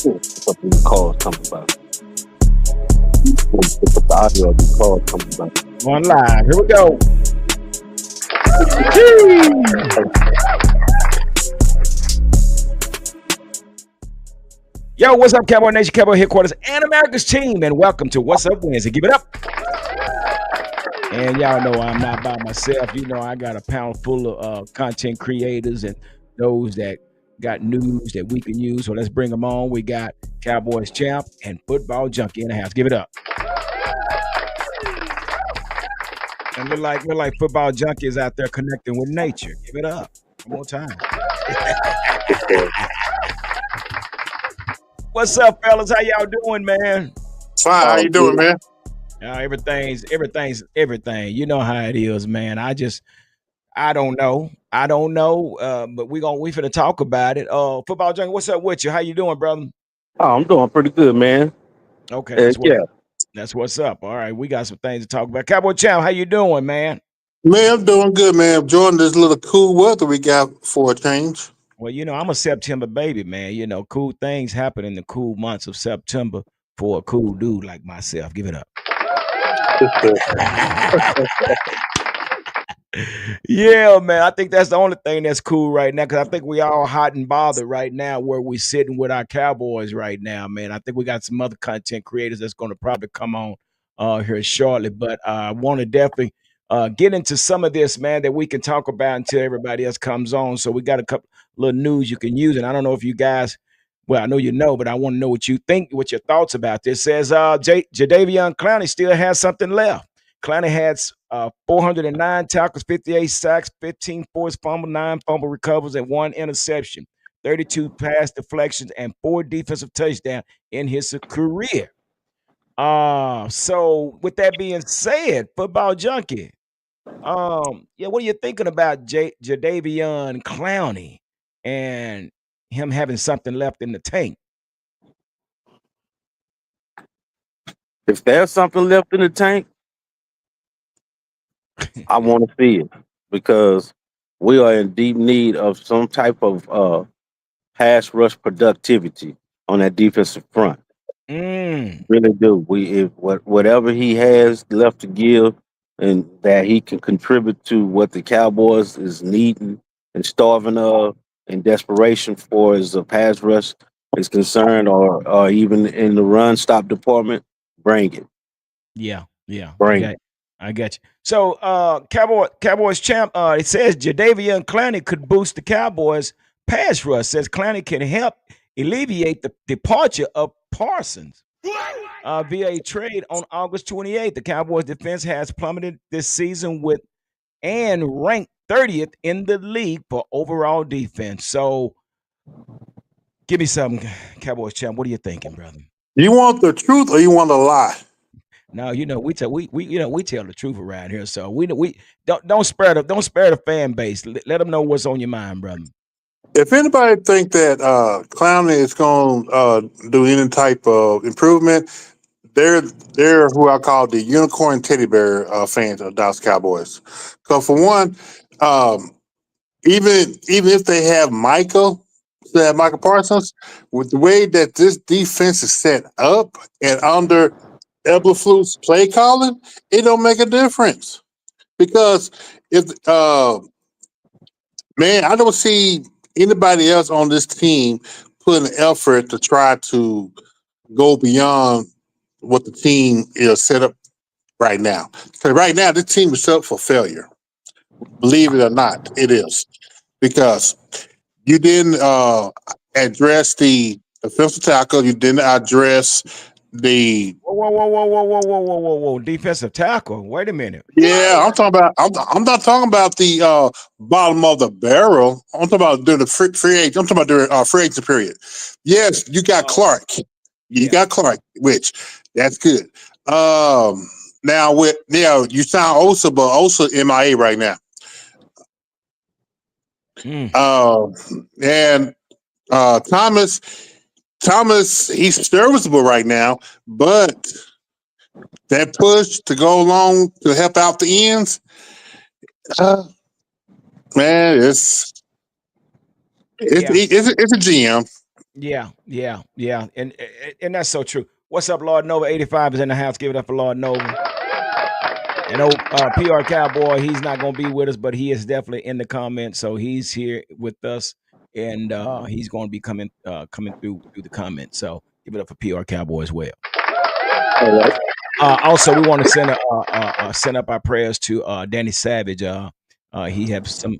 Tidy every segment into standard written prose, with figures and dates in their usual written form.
What the calls coming about? Put the audio of the calls coming about. One live. Here we go. Yee! Yo, what's up, Cowboy Nation, Cowboy Headquarters, and America's team, and welcome to What's Up Wednesday. Give it up. And y'all know I'm not by myself. You know, I got a panel full of content creators and those that got news that we can use. So let's bring them on. We got Cowboys champ and football junkie in the house. Give it up. And we're like football junkies out there connecting with nature. Give it up. One more time. What's up, fellas? How y'all doing, man? Fine. How you doing, man? Everything's everything. You know how it is, man. I don't know. But we finna talk about it. Football junkie, what's up with you? How you doing, brother? Oh, I'm doing pretty good, man. Okay, that's what's up. All right, we got some things to talk about. Cowboy champ, how you doing, man? Man, I'm doing good, man. Enjoying this little cool weather we got for a change. Well, you know, I'm a September baby, man. You know, cool things happen in the cool months of September for a cool dude like myself. Give it up. Yeah, man. I think that's the only thing that's cool right now because I think we all hot and bothered right now where we sitting with our Cowboys right now, man. I think we got some other content creators that's going to probably come on here shortly, but I want to definitely get into some of this, man, that we can talk about until everybody else comes on. So we got a couple little news you can use, and I don't know if you guys, well, I know you know, but I want to know what you think, what your thoughts about this. It says Jadeveon Clowney still has something left. Clowney had 409 tackles, 58 sacks, 15 forced fumbles, 9 fumble recovers, and 1 interception, 32 pass deflections, and 4 defensive touchdowns in his career. So with that being said, football junkie, what are you thinking about Jadeveon Clowney and him having something left in the tank? If there's something left in the tank, I want to see it because we are in deep need of some type of pass rush productivity on that defensive front. Really do. Whatever he has left to give, and that he can contribute to what the Cowboys is needing and starving of, in desperation for as a pass rush is concerned, or even in the run stop department, bring it. Yeah, Bring it. I got you. So, Cowboys champ, it says Jadeveon Clowney could boost the Cowboys pass rush. Says Clowney can help alleviate the departure of Parsons via a trade on August 28th. The Cowboys defense has plummeted this season and ranked 30th in the league for overall defense. So, give me something, Cowboys champ. What are you thinking, brother? You want the truth or you want a lie? No, you know we tell the truth around here. So we don't spare the fan base. Let them know what's on your mind, brother. If anybody think that Clowney is going to do any type of improvement, they're who I call the unicorn teddy bear fans of Dallas Cowboys. Because for one, even if they have Michael Parsons, with the way that this defense is set up and under Eberflus play calling, it don't make a difference. Because if man, I don't see anybody else on this team putting effort to try to go beyond what the team is set up right now. So right now, this team is set up for failure. Believe it or not, it is. Because you didn't address the offensive tackle. You didn't address the Whoa! Defensive tackle. Wait a minute. yeah. I'm talking about. I'm not talking about the bottom of the barrel. I'm talking about during the free agent. I'm talking about during free agent period. Yes, you got Clark. You got Clark, which that's good. Now you sound Osa, but Osa MIA right now. And Thomas, he's serviceable right now, but that push to go along to help out the ends, man, it's a GM. Yeah, and that's so true. What's up, Lord Nova? 85 is in the house. Give it up for Lord Nova. And PR Cowboy, he's not gonna be with us, but he is definitely in the comments. So he's here with us, and he's gonna be coming through the comments. So give it up for PR Cowboy as well. All right. Also, we want to send up our prayers to Danny Savage. He has some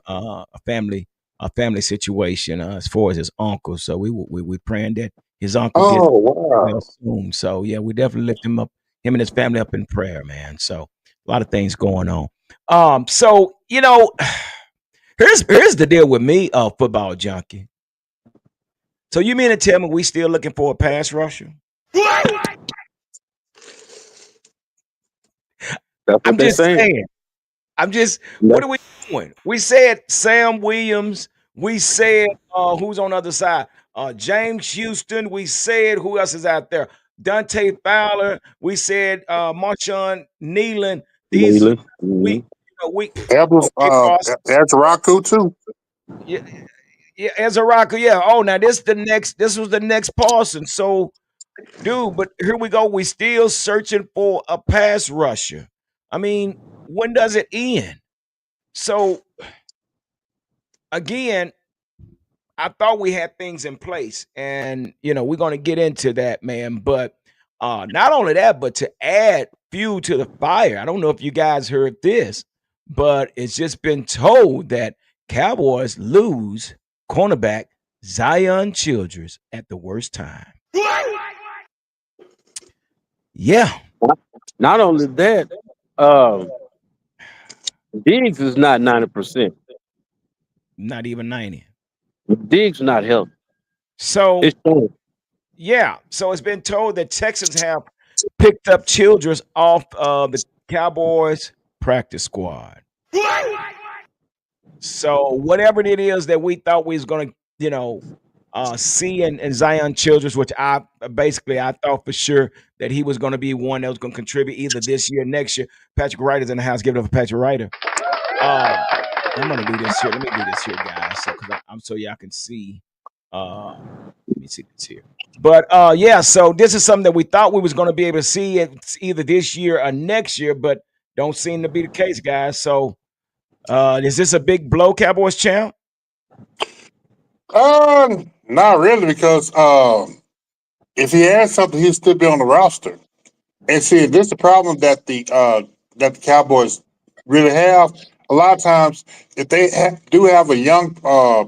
a family situation as far as his uncle. So we praying that his uncle gets Oh well wow. soon. So yeah, we definitely lift him and his family up in prayer, man. So a lot of things going on. So here's the deal with me, football junkie. So you mean to tell me we still looking for a pass rusher? That's what I'm they're just saying. saying. What Yep. are we doing? We said Sam Williams. We said, who's on the other side? James Houston. We said, who else is out there? Dante Fowler. We said, Marshawn Nealon. These, Neely. we, Mhm. we, That was okay, Ross. that's Raku too. Yeah, yeah, as a rocker. Yeah. Oh, now this was the next Parsons. So, dude, but here we go. We still searching for a pass rusher. I mean, when does it end? So again, I thought we had things in place, and we're gonna get into that, man. But not only that, but to add fuel to the fire. I don't know if you guys heard this, but it's just been told that Cowboys lose cornerback Zion Childress at the worst time. Yeah, Not only that, um, Diggs is not 90%. not even 90. Diggs not healthy. So It's showing. yeah, so it's been told that Texans have picked up Childress off the Cowboys practice squad. So whatever it is that we thought we was gonna, see in Zion Childress, which I thought for sure that he was gonna be one that was gonna contribute either this year or next year. Patrick Ryder's in the house. Give it up for Patrick Ryder. Uh, I'm gonna do this here. Let me do this here, guys. So because I'm so y'all can see. Let me see this here. But yeah, so this is something that we thought we was going to be able to see it either this year or next year, but don't seem to be the case, guys. So is this a big blow, Cowboys champ? Not really because if he had something, he'd still be on the roster. And see, this is the problem that the Cowboys really have. A lot of times, if they do have a young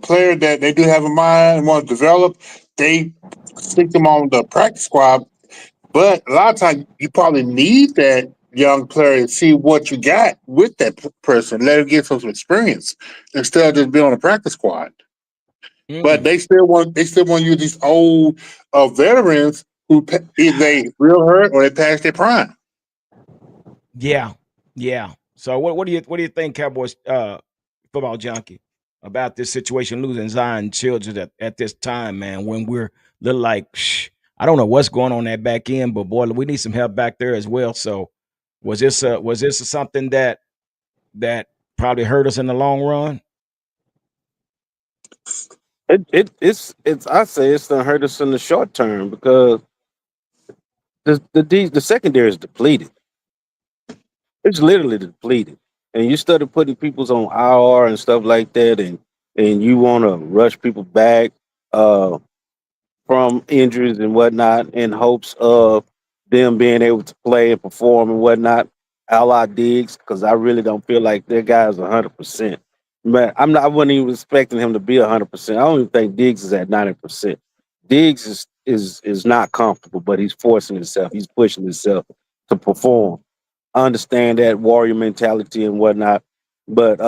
player that they do have in mind and want to develop, they stick them on the practice squad. But a lot of times, you probably need that young player to see what you got with that person. Let him get some experience instead of just being on the practice squad. But Mm, they still want to use these old veterans who either they real hurt or they past their prime. yeah, yeah. So what do you think, Cowboys football junkie, about this situation losing Zion Childress at this time, man? When we're little like, I don't know what's going on that back end, but boy, we need some help back there as well. So was this something that probably hurt us in the long run? It's I say it's gonna hurt us in the short term because the secondary is depleted. It's literally depleted, and you started putting people's on IR and stuff like that, and you want to rush people back. Uh, from injuries and whatnot in hopes of them being able to play and perform and whatnot. A la Diggs, because I really don't feel like that guy is 100%. But I wasn't even expecting him to be 100%. I don't even think Diggs is at 90%. Diggs is not comfortable, but he's forcing himself. He's pushing himself to perform. I understand that warrior mentality and whatnot, but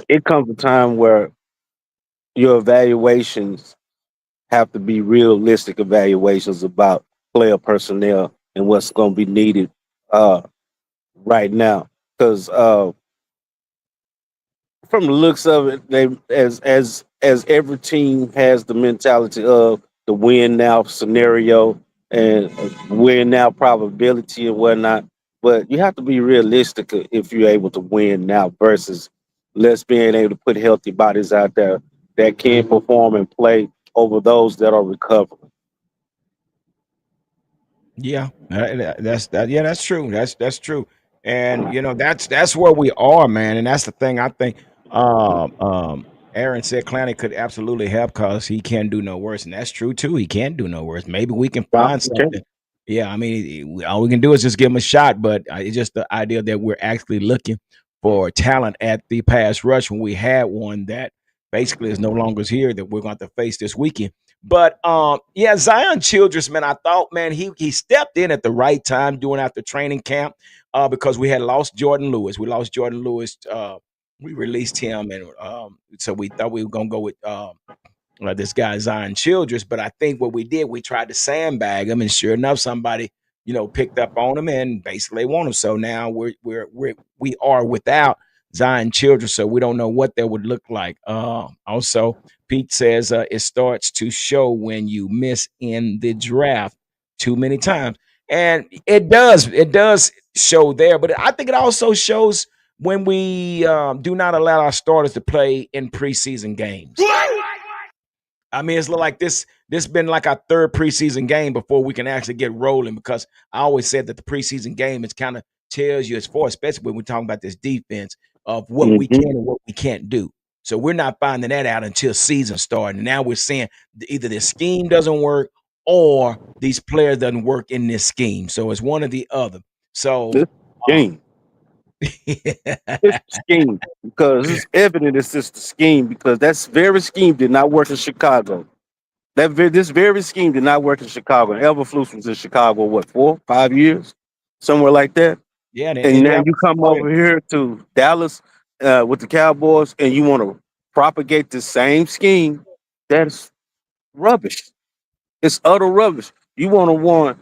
it comes a time where your evaluations have to be realistic evaluations about player personnel and what's going to be needed uh, right now. Because from the looks of it, they as every team has the mentality of the win now scenario and win now probability and whatnot. But you have to be realistic if you're able to win now versus less being able to put healthy bodies out there that can perform and play. over those that are recovering. Yeah, that's that. Yeah, that's true. That's true. And that's where we are, man. And that's the thing. I think Aaron said Clanny could absolutely help because he can do no worse, and that's true too. He can do no worse. Maybe we can Well, find okay. something. Yeah, I mean, all we can do is just give him a shot. But it's just the idea that we're actually looking for talent at the pass rush when we had one that basically is no longer here that we're going to face this weekend. But yeah, Zion Childress, man, I thought, man, he stepped in at the right time doing after training camp because we had lost Jordan Lewis. We lost Jordan Lewis. We released him, and so we thought we were gonna go with this guy Zion Childress. But I think what we did, we tried to sandbag him, and sure enough, somebody picked up on him and basically won him. So now we are without Zion Childress, so we don't know what that would look like. Also, Pete says it starts to show when you miss in the draft too many times, and it does. It does show there, but I think it also shows when we do not allow our starters to play in preseason games. I mean, it's like this been like our third preseason game before we can actually get rolling because I always said that the preseason game is kind of tells you as far, especially when we're talking about this defense of what we can Hmm. and what we can't do. So we're not finding that out until season started. And now we're seeing either this scheme doesn't work or these players doesn't work in this scheme. So it's one or the other. So This scheme. It's the scheme because it's evident it's just the scheme because that very scheme did not work in Chicago. This very scheme did not work in Chicago. Everflus was in Chicago, what, 4, 5 years, somewhere like that. yeah, and And now Indianapolis. you come over here to Dallas with the Cowboys, and you want to propagate the same scheme. That's rubbish. It's utter rubbish. You want to run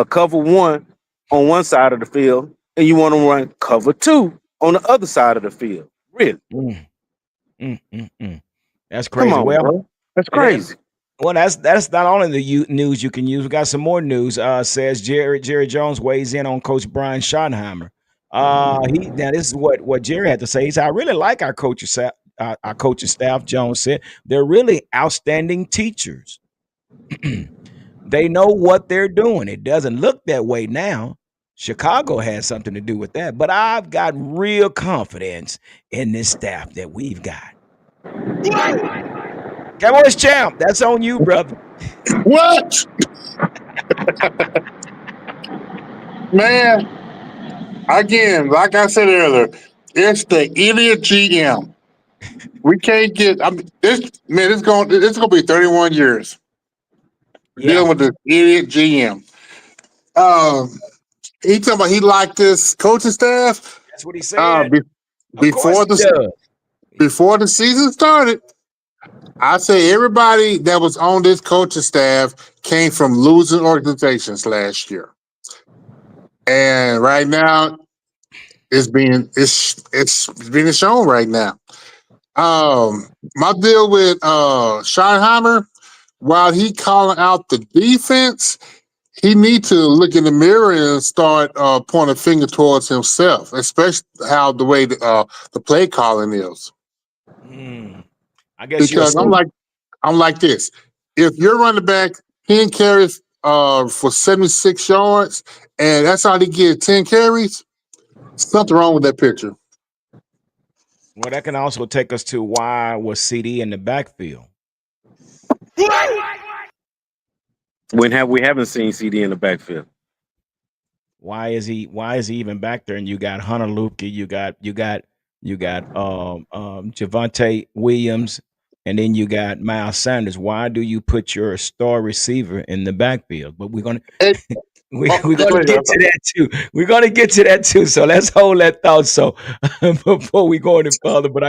cover one on one side of the field, and you want to run cover two on the other side of the field. Really? Mm, mm. That's Come crazy. on, Well, bro. That's and then crazy. well, that's not only the news you can use. We got some more news. Says Jerry Jones weighs in on Coach Brian Schottenheimer. He now this is what Jerry had to say. He said, "I really like our coaching staff." Jones said they're really outstanding teachers. They know what they're doing. It doesn't look that way now. Chicago has something to do with that, but I've got real confidence in this staff that we've got. Cowboys champ, that's on you, brother. What? Man, again, like I said earlier, it's the idiot GM. We can't get. I mean, it's gonna be 31 years Yeah, dealing with this idiot GM. Um, he talking about he liked this coaching staff. that's what he Uh, said. be, Of course before he the does. before the season started, I say everybody that was on this coaching staff came from losing organizations last year, and right now it's being shown right now. My deal with Schottenheimer, while he calling out the defense, he need to look in the mirror and start pointing a finger towards himself, especially how the way the play calling is. Mm, I guess you'll Because say. I'm like this: if you're running back 10 carries for 76 yards, and that's how he get 10 carries, something wrong with that picture. Well, that can also take us to why was CD in the backfield? We haven't seen CD in the backfield. Why is he even back there? And you got Hunter Luke, you got Javante Williams, and then you got Miles Sanders. Why do you put your star receiver in the backfield? But we're gonna And, we're go gonna get to ahead. that too. We're gonna get to that too. So let's hold that thought. So before we go any further, but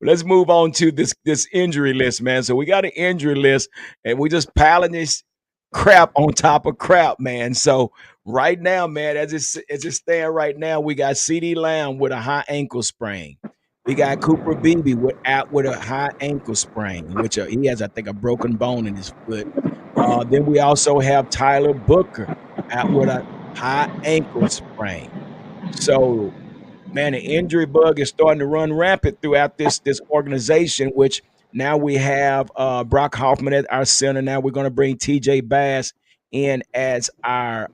let's move on to this injury list, man. So we got an injury list, and we just piling this crap on top of crap, man. So right now, man, as it stand right now, we got CD Lamb with a high ankle sprain. We got Cooper Beebe with a high ankle sprain, which he has, I think, a broken bone in his foot. Then we also have Tyler Booker out with a high ankle sprain. So, man, the injury bug is starting to run rampant throughout this organization, which Now we have Brock Hoffman at our center. Now we're going to bring TJ Bass in as our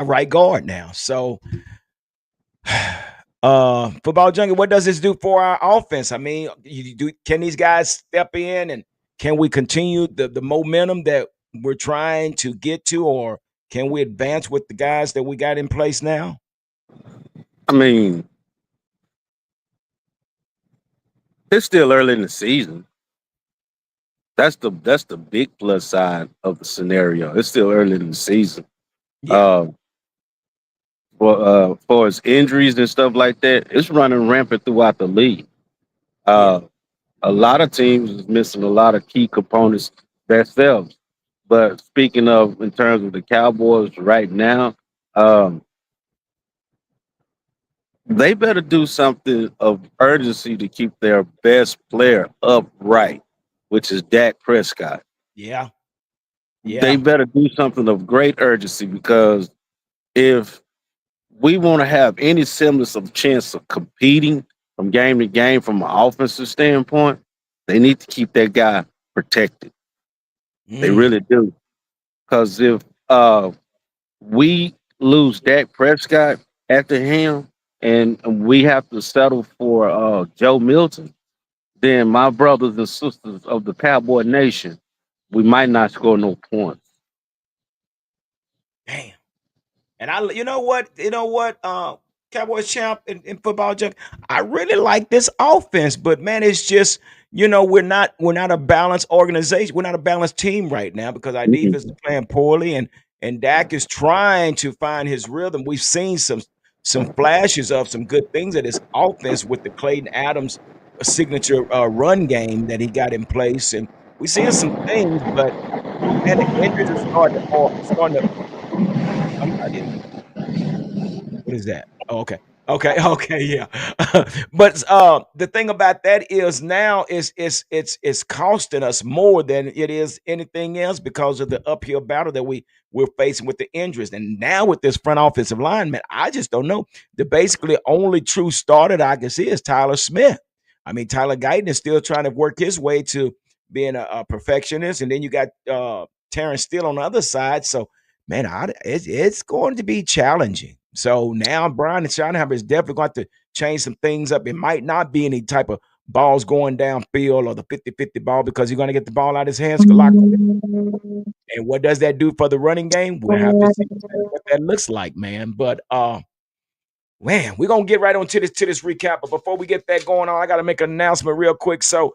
right guard now. So football junkie, what does this do for our offense? I mean, can these guys step in, and can we continue the momentum that we're trying to get to, or can we advance with the guys that we got in place now? I mean, it's still early in the season. That's the big plus side of the scenario. It's still early in the season. Yeah, Uh, for its injuries and stuff like that, it's running rampant throughout the league. yeah, Uh, a lot of teams is missing a lot of key components themselves. But speaking of in terms of the Cowboys right now, um, they better do something of urgency to keep their best player upright, which is Dak Prescott. yeah, They yeah. better do something of great urgency because if we want to have any semblance of chance of competing from game to game from an offensive standpoint, they need to keep that guy protected. They Mm, really do. Because if we lose Dak Prescott at the helm and we have to settle for Joe Milton, then my brothers and sisters of the Cowboy Nation, we might not score no points. damn. And you know what, Cowboys champ in football junk. I really like this offense, but man, it's just we're not a balanced organization. We're not a balanced team right now because our defense is Mhm. playing poorly, and Dak is trying to find his rhythm. We've seen some flashes of some good things at his offense with the Clayton Adams signature run game that he got in place, and we're seeing some things, but man, the injuries are starting to. I did. What is that? Oh, okay. Okay, okay, yeah. But the thing about that is now it's costing us more than it is anything else because of the uphill battle that we're facing with the injuries. And now with this front offensive line, man, I just don't know. The basically only true starter that I can see is Tyler Smith. I mean, Tyler Guyton is still trying to work his way to being a perfectionist, and then you got Terrence Steele on the other side. So man, it's going to be challenging. So now Brian and Schottenheimer is definitely going to change some things up. It might not be any type of balls going downfield or the 50-50 ball because you're going to get the ball out of his hands. And what does that do for the running game? We'll have to see what that looks like, man. But man, we're gonna get right on to this recap. But before we get that going on, I gotta make an announcement real quick. So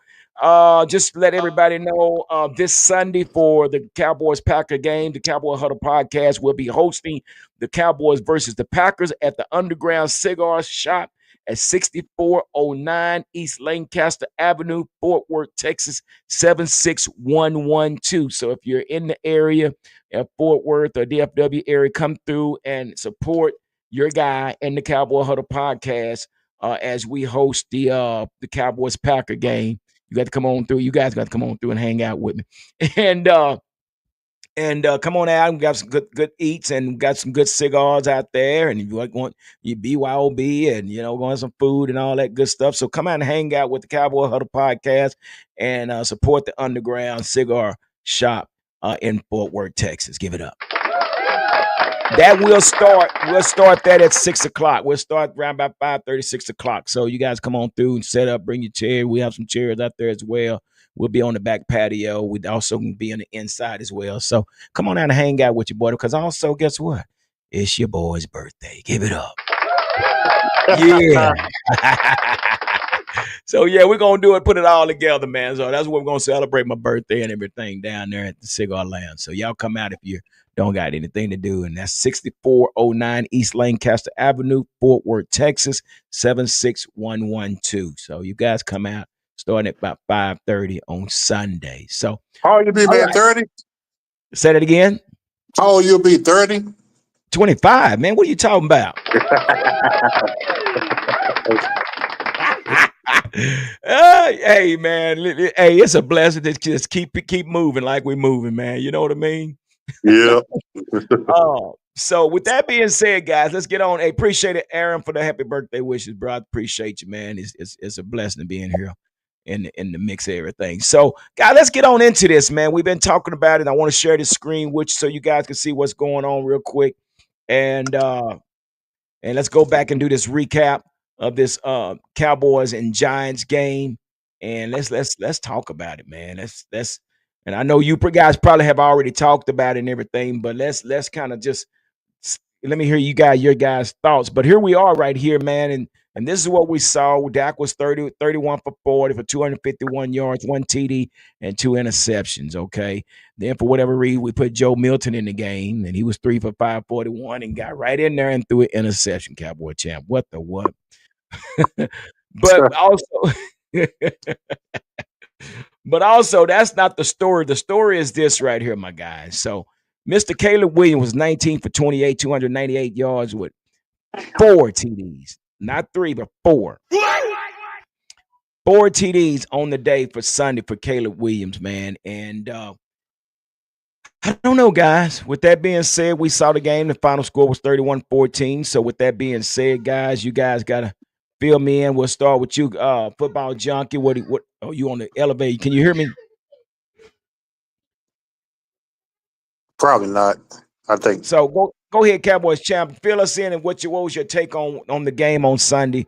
just let everybody know this Sunday for the Cowboys Packer game, the Cowboy Huddle podcast will be hosting the Cowboys versus the Packers at the Underground Cigar Shop at 6409 East Lancaster Avenue, Fort Worth, Texas 76112. So if you're in the area at Fort Worth or DFW area, come through and support your guy and the Cowboy Huddle podcast as we host the Cowboys Packer game. You got to come on through. You guys got to come on through and hang out with me. And come on out and got some good eats and got some good cigars out there. And if you want your BYOB and going some food and all that good stuff. So come out and hang out with the Cowboy Huddle podcast and support the Underground Cigar Shop in Fort Worth, Texas. Give it up. That will start. We'll start that at 6 o'clock. We'll start around about 5:30, 6 o'clock. So you guys come on through and set up, bring your chair. We have some chairs out there as well. We'll be on the back patio. We'd also be on the inside as well. So come on out and hang out with your boy. Because also, guess what? It's your boy's birthday. Give it up. Yeah. So yeah, we're gonna do it, put it all together, man. So that's what we're gonna celebrate my birthday and everything down there at the Cigar Lounge. So y'all come out if you don't got anything to do. And that's 6409 East Lancaster Avenue, Fort Worth, Texas, 76112. So you guys come out starting at about 5:30 on Sunday. So How old you be, all man? right. 30? Say that again. How old you'll be? 30? 25, man. What are you talking about? Hey man, hey, it's a blessing to just keep moving like we're moving, man. You know what I mean? Yeah. So with that being said, guys, let's get on. Hey, appreciate it, Aaron, for the happy birthday wishes, bro. I appreciate you, man. It's a blessing to be in here. in the mix of everything. So, guys, let's get on into this, man. We've been talking about it. I want to share the screen with you so you guys can see what's going on real quick. And let's go back and do this recap of this Cowboys and Giants game. And let's talk about it, man. Let's and I know you guys probably have already talked about it and everything, but let's kind of just let me hear your guys' thoughts. But here we are right here, man. And this is what we saw. Dak was 31 for 40 for 251 yards, 1 TD, and 2 interceptions. Okay. Then for whatever reason, we put Joe Milton in the game, and he was 3 for 541 and got right in there and threw an interception, Cowboy champ. What the what? But also but also, that's not the story. The story is this right here, my guys. So Mr. Caleb Williams was 19 for 28, 298 yards with 4 TDs. Not 3, but 4. 4 TDs on the day for Sunday for Caleb Williams, man. And I don't know, guys. With that being said, we saw the game. The final score was 31-14. So with that being said, guys, you guys got to fill me in. We'll start with you, football junkie. What? Oh, you on the elevator? Can you hear me? Probably not. I think. So go ahead, Cowboys champ. Fill us in, and what was your take on the game on Sunday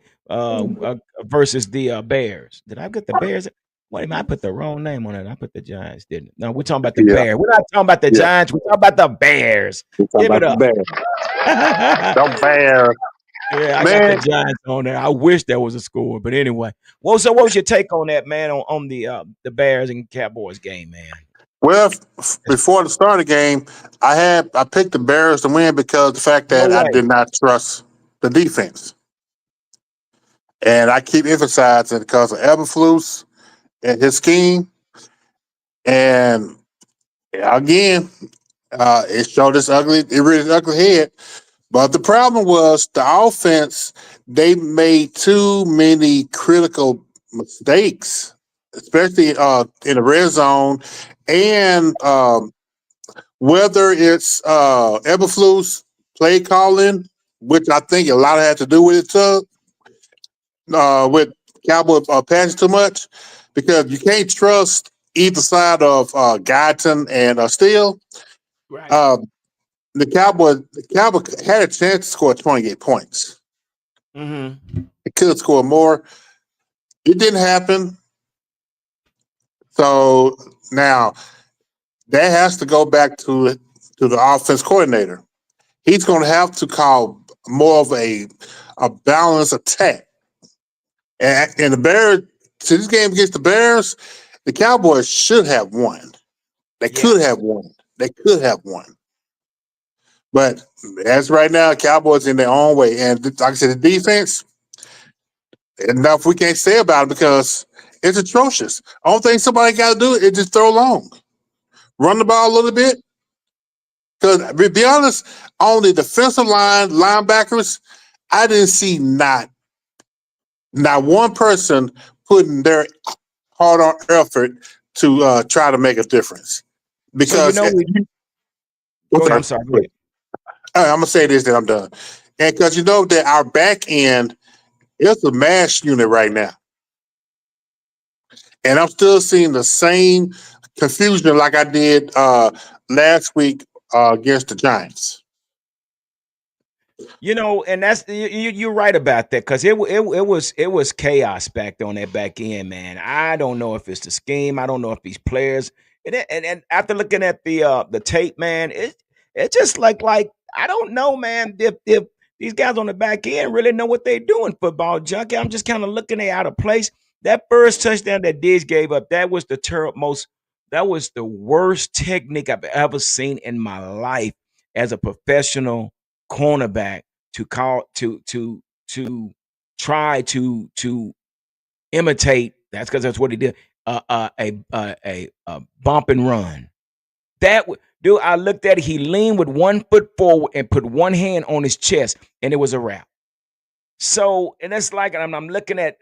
versus the Bears? Did I get the Bears? Wait a minute, I put the wrong name on it. I put the Giants, didn't it? No, we're talking about the Bears. We're not talking about the Giants. We're talking about the Bears. Give it up. The Bears. Yeah, I got the Giants on there. I wish there was a score, but anyway. Well, so what was your take on that, man, on the Bears and Cowboys game, man? Well, before the start of the game, I picked the Bears to win because of the fact that I did not trust the defense. And I keep emphasizing because of Eberflus and his scheme. And again, it showed it really ugly head. But the problem was the offense, they made too many critical mistakes, especially in the red zone. And whether it's Eberflus play calling, which I think a lot had to do with it too, with Cowboy passing too much, because you can't trust either side of Guyton and Steele. Right. The Cowboy had a chance to score 28 points. Mm-hmm. It could score more. It didn't happen. So now that has to go back to the offense coordinator. He's going to have to call more of a balanced attack. And the Bears, to this game against the Bears, the Cowboys should have won. They could have won. They could have won. But as right now, Cowboys in their own way. And like I said, the defense, enough we can't say about it because it's atrocious. Only thing somebody got to do is just throw long. Run the ball a little bit. Because, to be honest, on the defensive line, linebackers, I didn't see not one person putting their hard-on effort to try to make a difference. Because so, go ahead, I'm sorry. Go ahead. I'm going to say this, then I'm done. And because you know that our back end is a mash unit right now. And I'm still seeing the same confusion like I did last week against the Giants. You know, and that's you're right about that because it was chaos back there on that back end, man. I don't know if it's the scheme. I don't know if these players and after looking at the tape, man, it just like I don't know, man. If these guys on the back end really know what they're doing, football junkie. I'm just kind of looking they out of place. That first touchdown that Diggs gave up, that was that was the worst technique I've ever seen in my life as a professional cornerback to try to imitate. That's because that's what he did. A bump and run. Dude, I looked at it. He leaned with 1 foot forward and put one hand on his chest, and it was a wrap. So, and it's like I'm looking at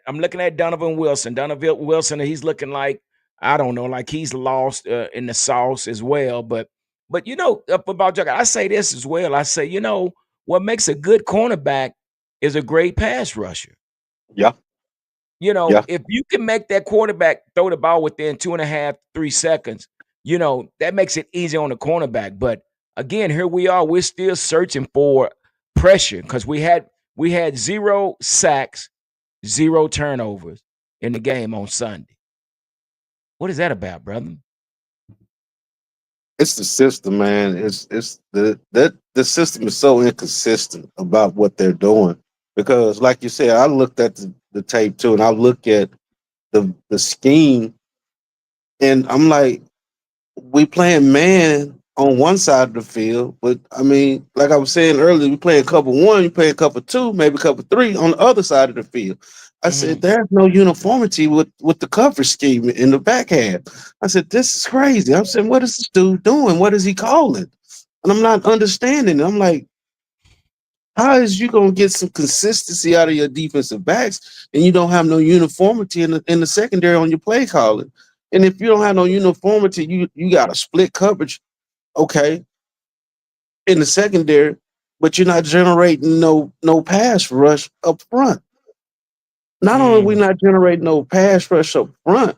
Donovan Wilson. Donovan Wilson, he's looking like I don't know, like he's lost in the sauce as well. But you know, football junkie, I say this as well. I say, you know, what makes a good cornerback is a great pass rusher. Yeah. Yeah. if you can make that quarterback throw the ball within 2.5, 3 seconds, that makes it easy on the cornerback. But again, here we are. We're still searching for pressure because we had 0 sacks, 0 turnovers in the game on Sunday. What is that about, brother? It's the system, man. It's the system is so inconsistent about what they're doing. Because like you said, I looked at the tape too, and I look at the scheme, and I'm like, we playing man on one side of the field, but I mean, like I was saying earlier, we playing cover one, you playing cover two, maybe cover three on the other side of the field. I said, Mhm. there's no uniformity with the cover scheme in the back half. I said, this is crazy. I'm saying, what is this dude doing? What is he calling? And I'm not understanding. I'm like, how is you gonna get some consistency out of your defensive backs and you don't have no uniformity in the secondary on your play calling? And if you don't have no uniformity, you got a split coverage, okay, in the secondary, but you're not generating no pass rush up front. Not only are we Mm. not generating no pass rush up front,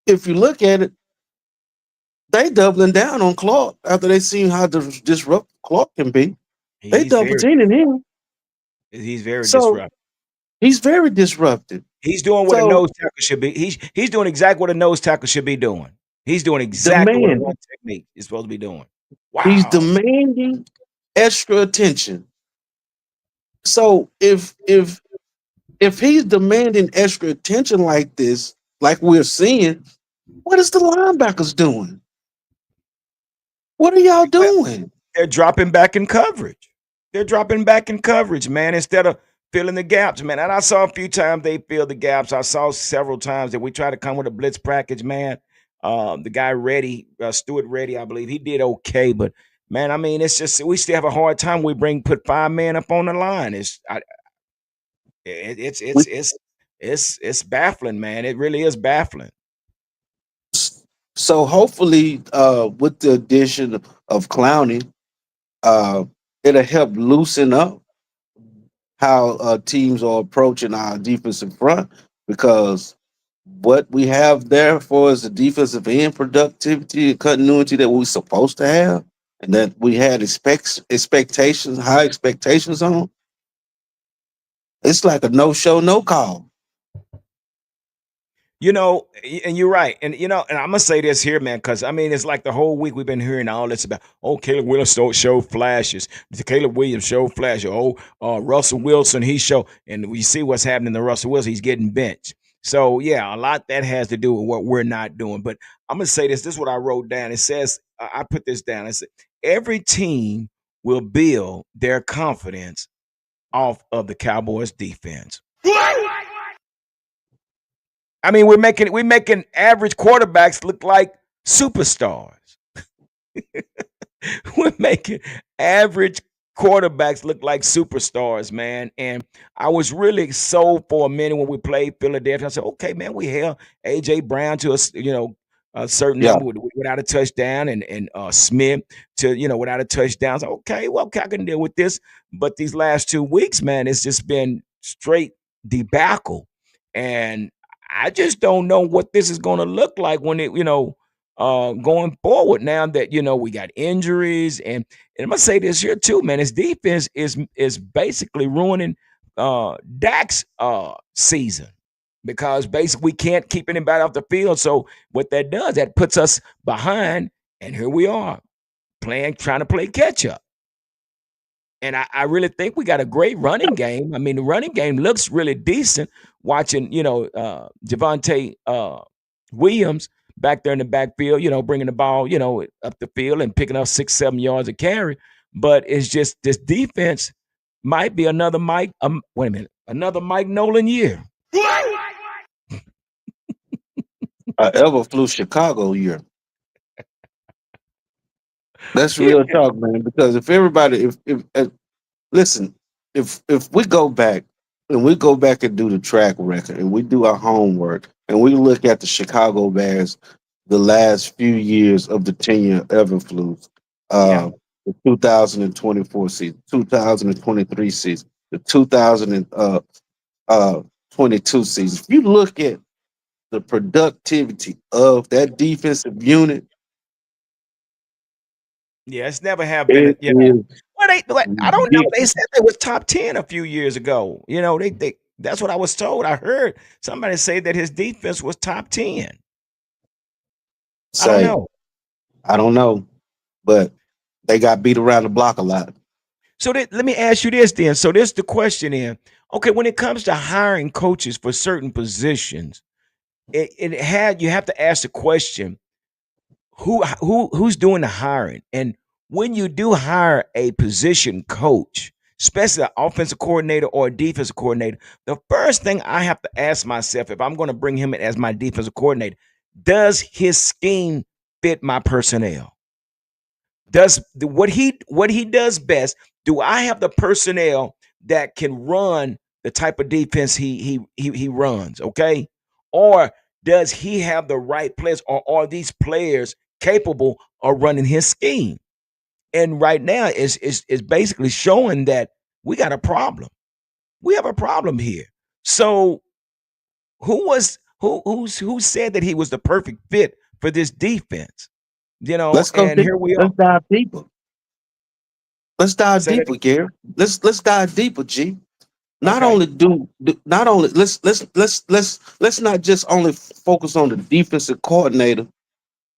if you look at it, they doubling down on Clark after they seen how disrupt Clark can be. They He's double very teaming him. he's very So disruptive. he's very disruptive. He's doing what a So nose tackle should be. He's doing exactly what a nose tackle should be doing. He's doing exactly what a one demanding. technique is supposed to be doing. He's Wow. demanding extra attention. So if he's demanding extra attention like this, like we're seeing, what is the linebackers doing? What are y'all doing? They're dropping back in coverage. They're dropping back in coverage, man, instead of filling the gaps, man. And I saw a few times they fill the gaps. I saw several times that we try to come with a blitz package, man. The guy Reddy, Stuart Reddy, I believe he did okay, but man, I mean, it's just we still have a hard time. We put 5 men up on the line. It's We, it's it's it's baffling, man. It really is baffling. so hopefully, with the addition of Clowney, uh, it'll help loosen up how teams are approaching our defensive front because what we have there for is the defensive end productivity and continuity that we're supposed to have and that we had expectations, high expectations on. It's like a no show, no call. And you're right. And I'm gonna say this here, man, because I mean, it's like the whole week we've been hearing all this about, oh, Caleb Williams show flashes. Caleb Williams show flashes. Oh, Russell Wilson, he show, and we see what's happening to Russell Wilson. He's getting benched. So yeah, a lot that has to do with what we're not doing. But I'm gonna say this. This is what I wrote down. It says, I put this down. I said, every team will build their confidence off of the Cowboys defense. I mean, we're making average quarterbacks look like superstars. We're making average quarterbacks look like superstars, man. And I was really sold for a minute when we played Philadelphia. I said, okay, man, we held AJ Brown to a certain Yeah. number without a touchdown, and Smith to without a touchdown. So, okay, well, okay, I can deal with this. But these last 2 weeks, man, it's just been straight debacle, and I just don't know what this is going to look like when going forward now that we got injuries. And I'm gonna say this here too, man. His defense is basically ruining Dak's season because basically we can't keep anybody off the field. So what that does, that puts us behind, and here we are trying to play catch up. And I really think we got a great running game. I mean, the running game looks really decent. Watching, Javante Williams back there in the backfield, bringing the ball, up the field and picking up 6, 7 yards of carry. But it's just this defense might be another Mike. Wait a minute, another Mike Nolan year. I ever flew Chicago year. That's real talk, man. Because if everybody, if listen, if we go back and we go back and do the track record and we do our homework and we look at the Chicago Bears the last few years of the tenure of Everflus, Yeah, the 2024 season, 2023 season, the 2000 and, 22 season. If you look at the productivity of that defensive unit, Yeah, it's never have been it a, is well, I don't know. They ridiculous. said they was top 10 a few years ago. They that's what I was told. I heard somebody say that his defense was top 10. I don't Say, know. I don't know, but they got beat around the block a lot. So let me ask you this then. So this the question in. Okay, when it comes to hiring coaches for certain positions, you have to ask the question, who's doing the hiring? And when you do hire a position coach, especially an offensive coordinator or a defensive coordinator, the first thing I have to ask myself, if I'm going to bring him in as my defensive coordinator, does his scheme fit my personnel? Does what he does best? Do I have the personnel that can run the type of defense he runs? Okay, or does he have the right players, or are these players capable of running his scheme? And right now, is basically showing that we got a problem. We have a problem here. So who said that he was the perfect fit for this defense? Let's go And deep. here we are. Let's dive deeper. Let's dive Say that deeper, Gary. Let's dive deeper, G. Not okay. only not only let's not just only focus on the defensive coordinator.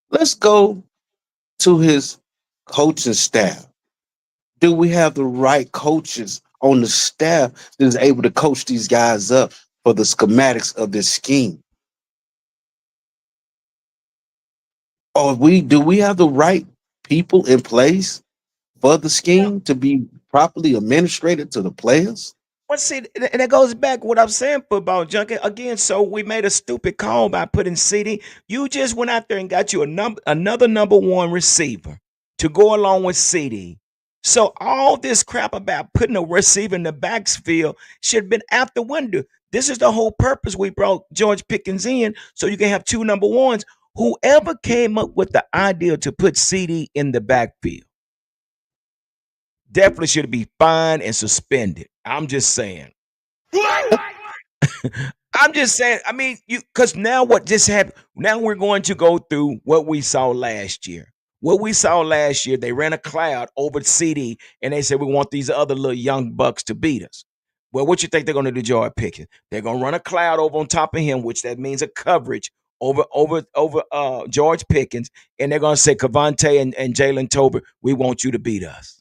Let's go to his coaching staff. Do we have the right coaches on the staff that is able to coach these guys up for the schematics of this scheme? Or do we have the right people in place for the scheme to be properly administrated to the players? Well, see, and it goes back what I'm saying, football junkie again. So we made a stupid call by putting CD. You just went out there and got you another number one receiver to go along with CD. So all this crap about putting a receiver in the backfield should have been out the window. This is the whole purpose we brought George Pickens in, so you can have two number ones. Whoever came up with the idea to put CD in the backfield definitely should be fined and suspended. I'm just saying. I'm just saying. I mean, because now what just happened? Now we're going to go through what we saw last year. What we saw last year, they ran a cloud over CD, and they said we want these other little young bucks to beat us. Well, what you think they're going to do, George Pickens? They're going to run a cloud over on top of him, which that means a coverage over George Pickens, and they're going to say Cavante and Jalen Tolbert, we want you to beat us.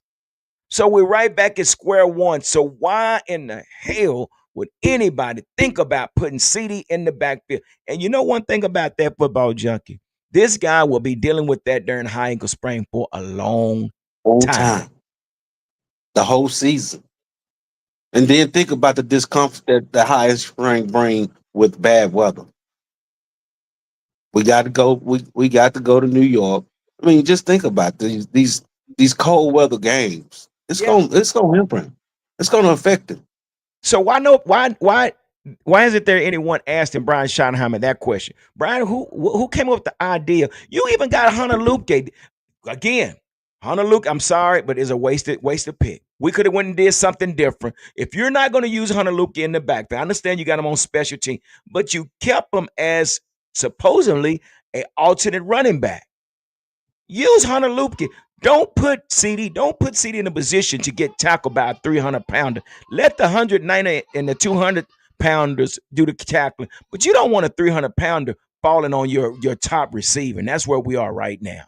So we're right back at square one. So why in the hell would anybody think about putting CD in the backfield? And you know one thing about that, football junkie? This guy will be dealing with that during high ankle sprain for a long time. The whole season. And then think about the discomfort that the high spring bring with bad weather. We got to go. We got to go to New York. I mean, just think about these cold weather games. Yeah. It's gonna impact. It's gonna affect him. So why isn't there anyone asking Brian Schottenheimer that question? Brian, who came up with the idea? You even got Hunter Luke again. Hunter Luke, I'm sorry, but it's a wasted pick. We could have went and did something different. If you're not going to use Hunter Luke in the backfield, I understand you got him on special team, but you kept him as supposedly an alternate running back. Use Hunter Luke. Don't put CD in a position to get tackled by a 300-pounder. Let the 190 and the 200-pounders do the tackling, but you don't want a 300-pounder falling on your top receiver, and that's where we are right now.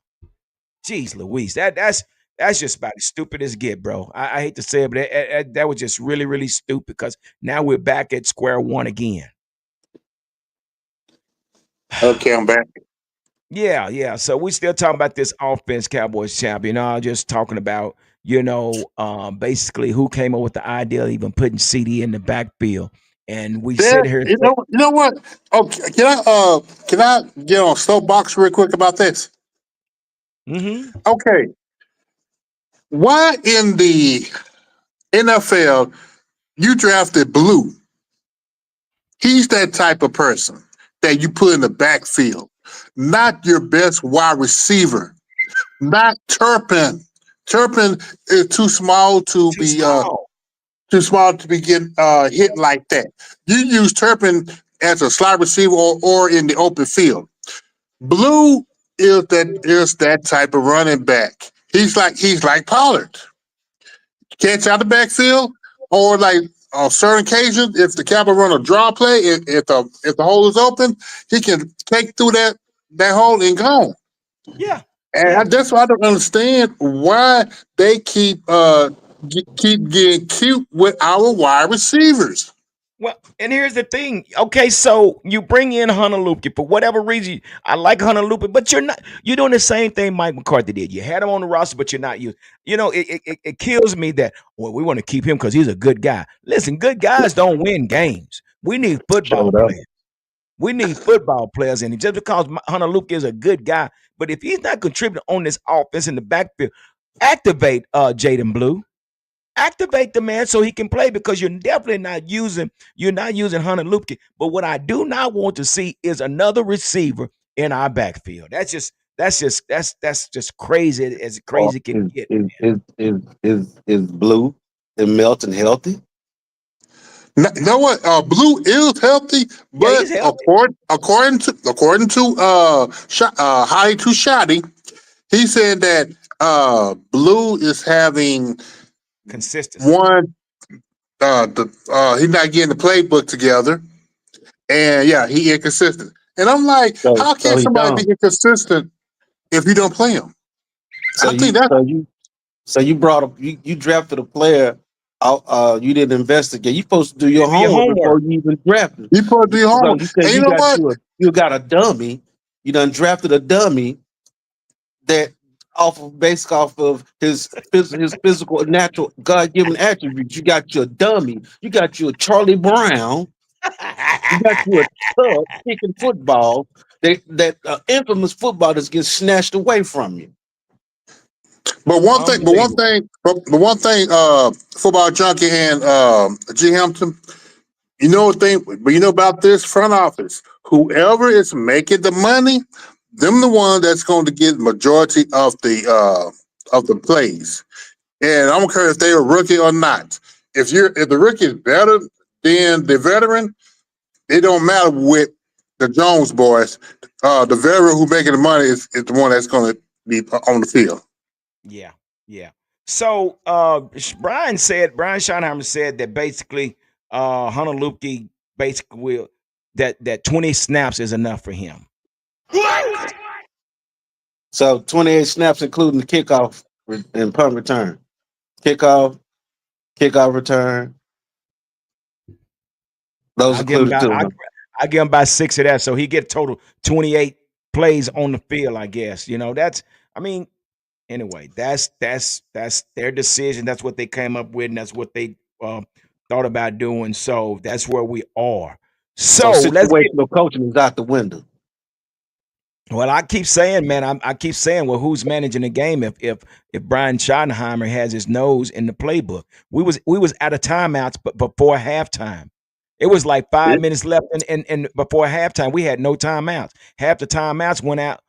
Jeez Louise, that's just about as stupid as get, bro. I hate to say it, but that was just really, really stupid because now we're back at square one again. Okay, I'm back. Yeah. So we still talking about this offense, Cowboys champion. I'm just talking about, basically who came up with the idea of even putting CD in the backfield. And we sit here and you know what? Okay, can I get on soapbox real quick about this? Okay. Why in the NFL you drafted Blue? He's that type of person that you put in the backfield, not your best wide receiver, not Turpin. Turpin is too small to be small. too small to be getting hit like that. You use Turpin as a slot receiver or in the open field. Blue is that type of running back. He's like Pollard. Catch out the backfield, or like on certain occasions, if the Cowboys run a draw play, if the hole is open, he can take through that hole and go. Yeah, And yeah. that's why I don't understand why they keep getting cute with our wide receivers. Well, and here's the thing. Okay, so you bring in Hunter Luke for whatever reason. I like Hunter Luke, but you're doing the same thing Mike McCarthy did. You had him on the roster, but you're not using. It kills me that well, we want to keep him because he's a good guy. Listen, good guys don't win games. We need football Showed up. players. We need football players, and just because Hunter Luke is a good guy, but if he's not contributing on this offense in the backfield, activate Jaden Blue. Activate the man so he can play because you're not using Hunter Luke. But what I do not want to see is another receiver in our backfield. That's just crazy as Or crazy can get. is Blue and Melton healthy? You know what? Blue is healthy, Yeah, but he's healthy, according to High to Shoddy, he said that Blue is having consistency. one. He's not getting the playbook together, and yeah, he inconsistent. And I'm like, So how so can he somebody be don't. inconsistent if you don't play him? So I think you that's so you so you brought up you drafted a player. You didn't investigate. You supposed to do your Do your homework homework. before you even draft him. you put to your So homework. you said And you know what? you got a dummy. You done drafted a dummy that off of his physical natural God given attributes. You got your dummy. You got your Charlie Brown. You got you a tub kicking football. That infamous football that's getting snatched away from you. But one thing, but one Unbelievable. thing, but one thing, football junkie and G Hampton, you know thing, but you know about this front office. Whoever is making the money, them the one that's going to get majority of the plays. And I don't care if they're a rookie or not. If the rookie is better than the veteran, it don't matter with the Jones boys. The veteran who making the money is the one that's going to be on the field. Yeah, yeah. So Brian Schottenheimer said that basically Hunter Luke basically will that 20 snaps is enough for him. So 28 snaps, including the kickoff and punt return. Kickoff, kickoff return. Those I'll give him included about too. I, Huh? I give him about 6 of that, so he get total 28 plays on the field. I guess that's. I mean, anyway, that's their decision. That's what they came up with, and that's what they thought about doing. So that's where we are. So So let's get. situational coaching is out the window. Well, I keep saying, man, I keep saying, well, who's managing the game if Brian Schottenheimer has his nose in the playbook? We was out of timeouts, but before halftime, it was like 5 minutes left, and before halftime, we had no timeouts. Half the timeouts went out,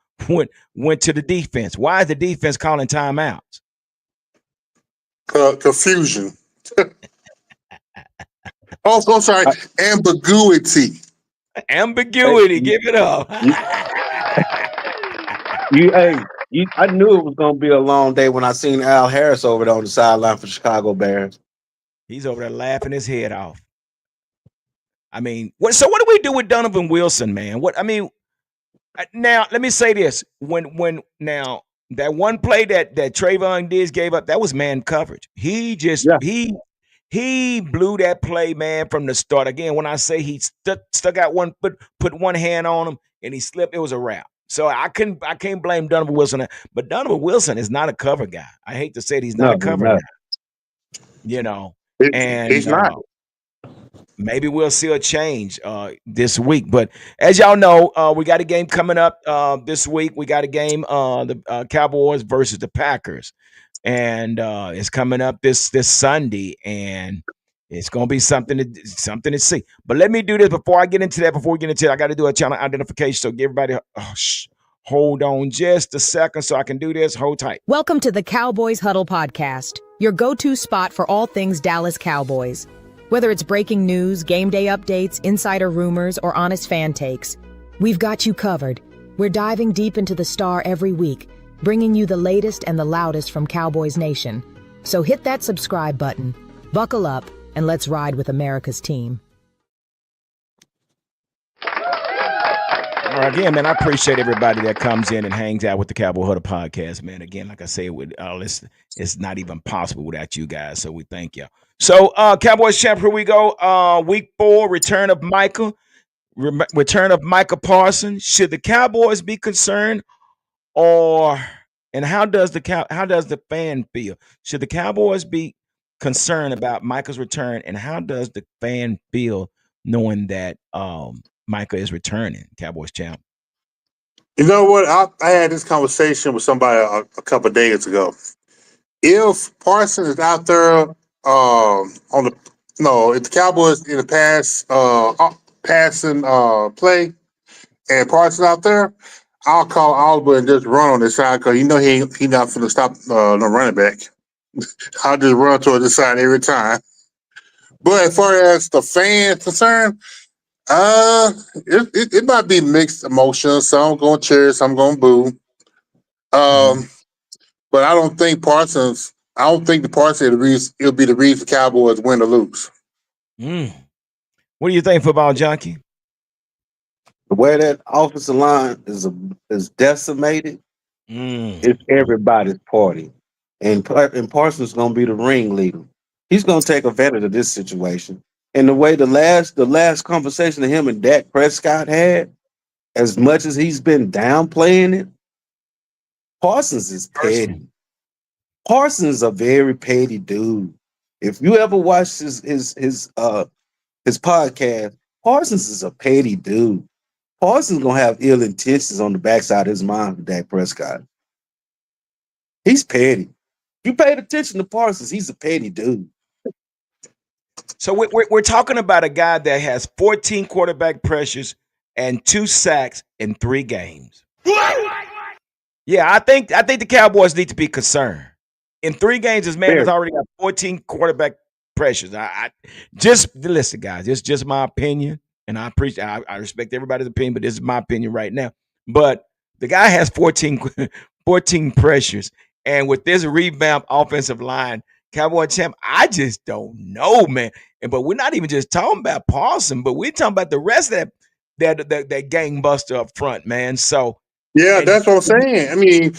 went to the defense. Why is the defense calling timeouts? Confusion. Oh, I'm sorry, I, ambiguity. hey, Ambiguity, give it up. you, I knew it was gonna be a long day when I seen Al Harris over there on the sideline for Chicago Bears. He's over there laughing his head off. I mean, what do we do with Donovan Wilson, man? Now, let me say this: when now that one play that Trayvon Diggs gave up, that was man coverage. He just Yeah, he blew that play, man, from the start. Again, when I say he stuck out one foot, put one hand on him, and he slipped, it was a wrap. So I can't blame Donovan Wilson, but Donovan Wilson is not a cover guy. I hate to say it, he's not no, a he's cover not. guy, you know, He's and not. maybe we'll see a change this week. But as y'all know, we got a game coming up this week. We got a game, the Cowboys versus the Packers, and it's coming up this Sunday, and it's gonna be something to see. But let me do this before I get into that. Before we get into it, I got to do a channel identification. So give everybody, Hold on just a second so I can do this. Hold tight. Welcome to the Cowboys Huddle Podcast, your go-to spot for all things Dallas Cowboys. Whether it's breaking news, game day updates, insider rumors, or honest fan takes, we've got you covered. We're diving deep into the star every week, bringing you the latest and the loudest from Cowboys Nation. So hit that subscribe button, buckle up, and let's ride with America's team. All right, again, man, I appreciate everybody that comes in and hangs out with the Cowboy Huddle Podcast, man. Again, like I say, with it's not even possible without you guys, so we thank you. So, Cowboys champ, here we go. Week 4, return of Michael Parsons. Should the Cowboys be concerned, and how does the fan feel? Should the Cowboys be concerned about Michael's return, and how does the fan feel knowing that Micah is returning, Cowboys champ? You know what? I had this conversation with somebody a couple of days ago. If Parsons is out there if the Cowboys in the passing play and Parsons out there, I'll call Oliver and just run on the side because he not going to stop no running back. I'll just run toward the side every time. But as far as the fans concerned, it might be mixed emotions. Some going to cheer, some going to boo. But I don't think the Parsons it'll be the reason the Cowboys win or lose. What do you think, Football Junkie? The way that offensive line is decimated, it's everybody's party. And Parsons is going to be the ringleader. He's going to take advantage of this situation. And the way the last conversation that him and Dak Prescott had, as much as he's been downplaying it, Parsons is petty. Parsons is a very petty dude. If you ever watch his podcast, Parsons is a petty dude. Parsons gonna have ill intentions on the backside of his mind with Dak Prescott. He's petty. If you paid attention to Parsons, he's a petty dude. So we're talking about a guy that has 14 quarterback pressures and 2 sacks in 3 games. Yeah, I think the Cowboys need to be concerned. In 3 games, this man has already got 14 quarterback pressures. I just listen, guys. It's just my opinion, and I respect everybody's opinion, but this is my opinion right now. But the guy has 14 pressures, and with this revamped offensive line, Cowboy champ, I just don't know, man. But we're not even just talking about Parsons, but we're talking about the rest of that gangbuster up front, man. So yeah, that's what I'm saying. I mean,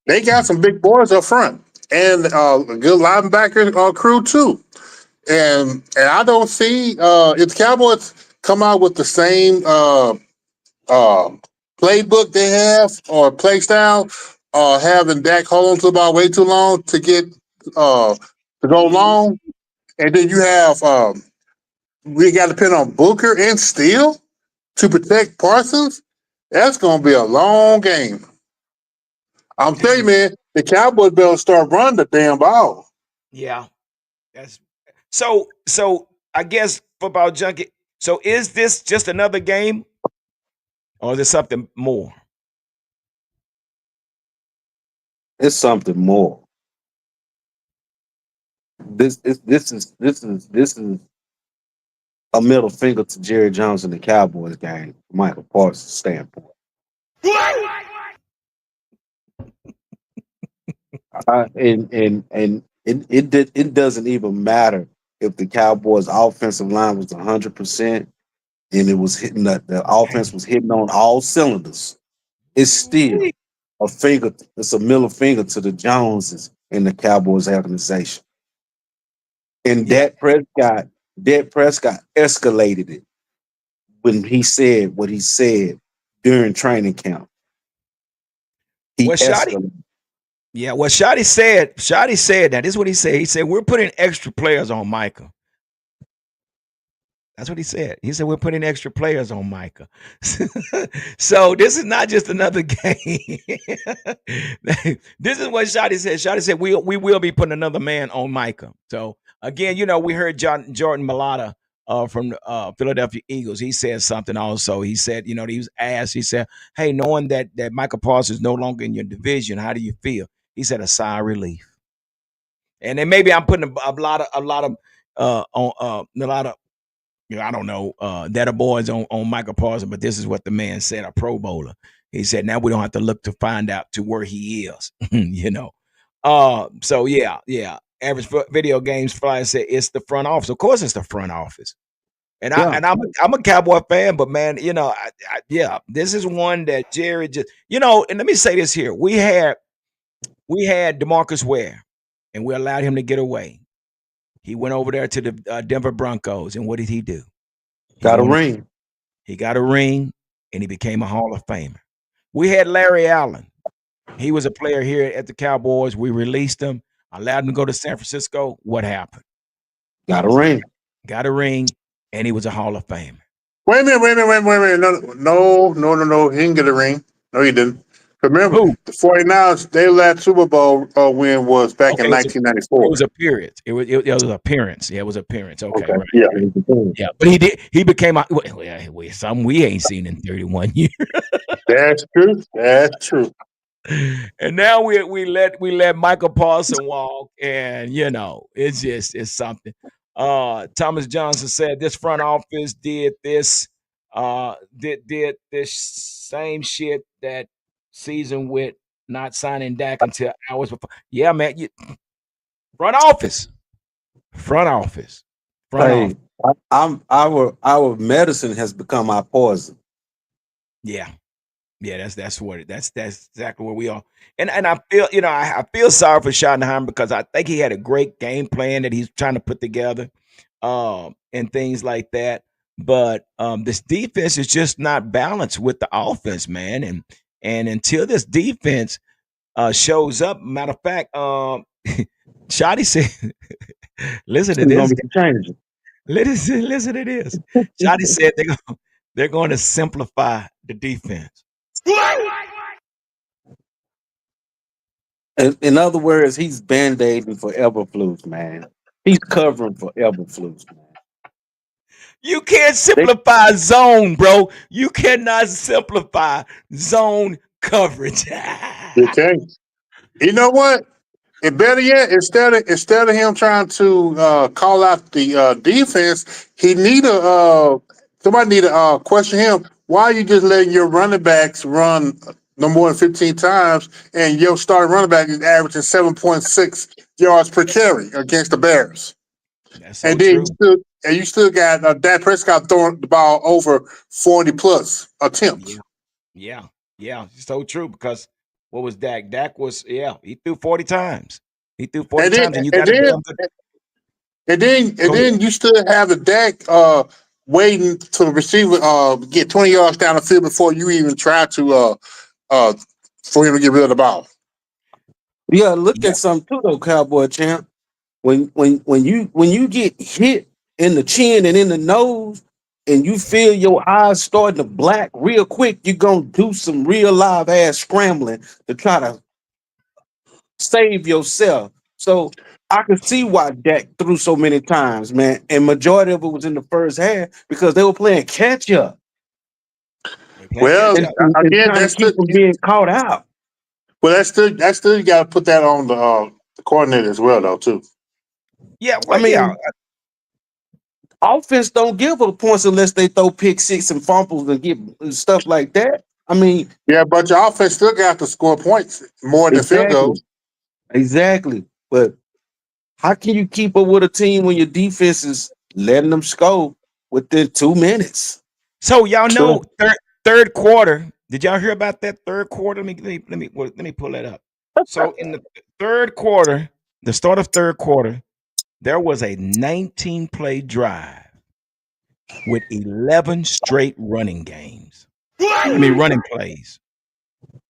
they got some big boys up front and a good linebacker crew too. And I don't see if the Cowboys come out with the same playbook they have or play style, having Dak hold on to the ball way too long to get to go long, and then you have we got to depend on Booker and Steele to protect Parsons. That's going to be a long game. I'm telling you, man, the Cowboys better start running the damn ball. Yeah, that's so. I guess Football Junkie. So is this just another game, or is it something more? It's something more. This is a middle finger to Jerry Jones and the Cowboys game, from Michael Parsons' standpoint. And it doesn't even matter if the Cowboys' offensive line was 100% and it was hitting the offense was hitting on all cylinders. It's still a finger. It's a middle finger to the Joneses in the Cowboys organization. And Dak Prescott escalated it when he said what he said during training camp. What Shotty said, now this is what he said. He said, we're putting extra players on Micah. That's what he said. He said, we're putting extra players on Micah. So this is not just another game. This is what Shotty said. Shotty said, we will be putting another man on Micah. So again, we heard Jordan Mailata from the Philadelphia Eagles. He said something also. He said, he was asked. He said, "Hey, knowing that Michael Parsons is no longer in your division, how do you feel?" He said, "A sigh of relief." And then maybe I'm putting a lot of on a lot of I don't know that are boys on Michael Parsons, but this is what the man said, a Pro Bowler. He said, "Now we don't have to look to find out to where he is." So yeah. Average video games flyer said it's the front office. Of course, it's the front office. And Yeah. I'm a Cowboy fan, but man, yeah, this is one that Jerry just and let me say this here: we had DeMarcus Ware, and we allowed him to get away. He went over there to the Denver Broncos, and what did he do? Got a ring. He got a ring, and he became a Hall of Famer. We had Larry Allen. He was a player here at the Cowboys. We released him, allowed him to go to San Francisco. What happened? Got a ring. Got a ring, and he was a Hall of Famer. Wait a minute. No. He didn't get a ring. No, he didn't. Remember, the 49ers, their last Super Bowl win was back in 1994. It was appearance. It was appearance. Yeah, it was appearance. Okay. Right. Yeah. But he became something we ain't seen in 31 years. That's true. And now we let Michael Parsons walk, and it's something. Thomas Johnson said this front office did this did this same shit that season with not signing Dak until hours before. Yeah, man. Front office. Hey, our medicine has become our poison. Yeah. Yeah, that's exactly where we are. And I feel, I feel sorry for Schottenheimer because I think he had a great game plan that he's trying to put together, and things like that. But this defense is just not balanced with the offense, man. And until this defense shows up, matter of fact, Shotty said, listen to this. Listen to this. Shotty said they're going to simplify the defense. In other words, he's band-aiding for Eberflus, man. He's covering for Eberflus, man. You can't simplify zone, bro. You cannot simplify zone coverage. You can't. You know what? And better yet, instead of him trying to call out the defense, somebody need to question him. Why are you just letting your running backs run no more than 15 times, and your starting running back is averaging 7.6 yards per carry against the Bears? That's so true. You still got Dak Prescott throwing the ball over 40 plus attempts. Yeah, so true. Because what was Dak? Dak was he threw 40 times. He threw 40 times, and you got to. And then you still have the Dak waiting to the receiver get 20 yards down the field before you even try to for him to get rid of the ball. Yeah, look at something too, though, Cowboy champ. When you get hit in the chin and in the nose, and you feel your eyes starting to black real quick, you're gonna do some real live ass scrambling to try to save yourself. So I can see why Dak threw so many times, man. And majority of it was in the first half because they were playing catch up. Well, again, that's keep from being caught out. Well, that's still you got to put that on the coordinator as well, though, too. Yeah, well, offense don't give up points unless they throw pick six and fumbles and get stuff like that. I mean, yeah, but your offense still got to score points more than field goals. Exactly, but how can you keep up with a team when your defense is letting them score within 2 minutes? So y'all know third quarter. Did y'all hear about that third quarter? Let me pull that up. So in the third quarter, the start of third quarter, there was a 19-play drive with 11 straight running games. Running plays.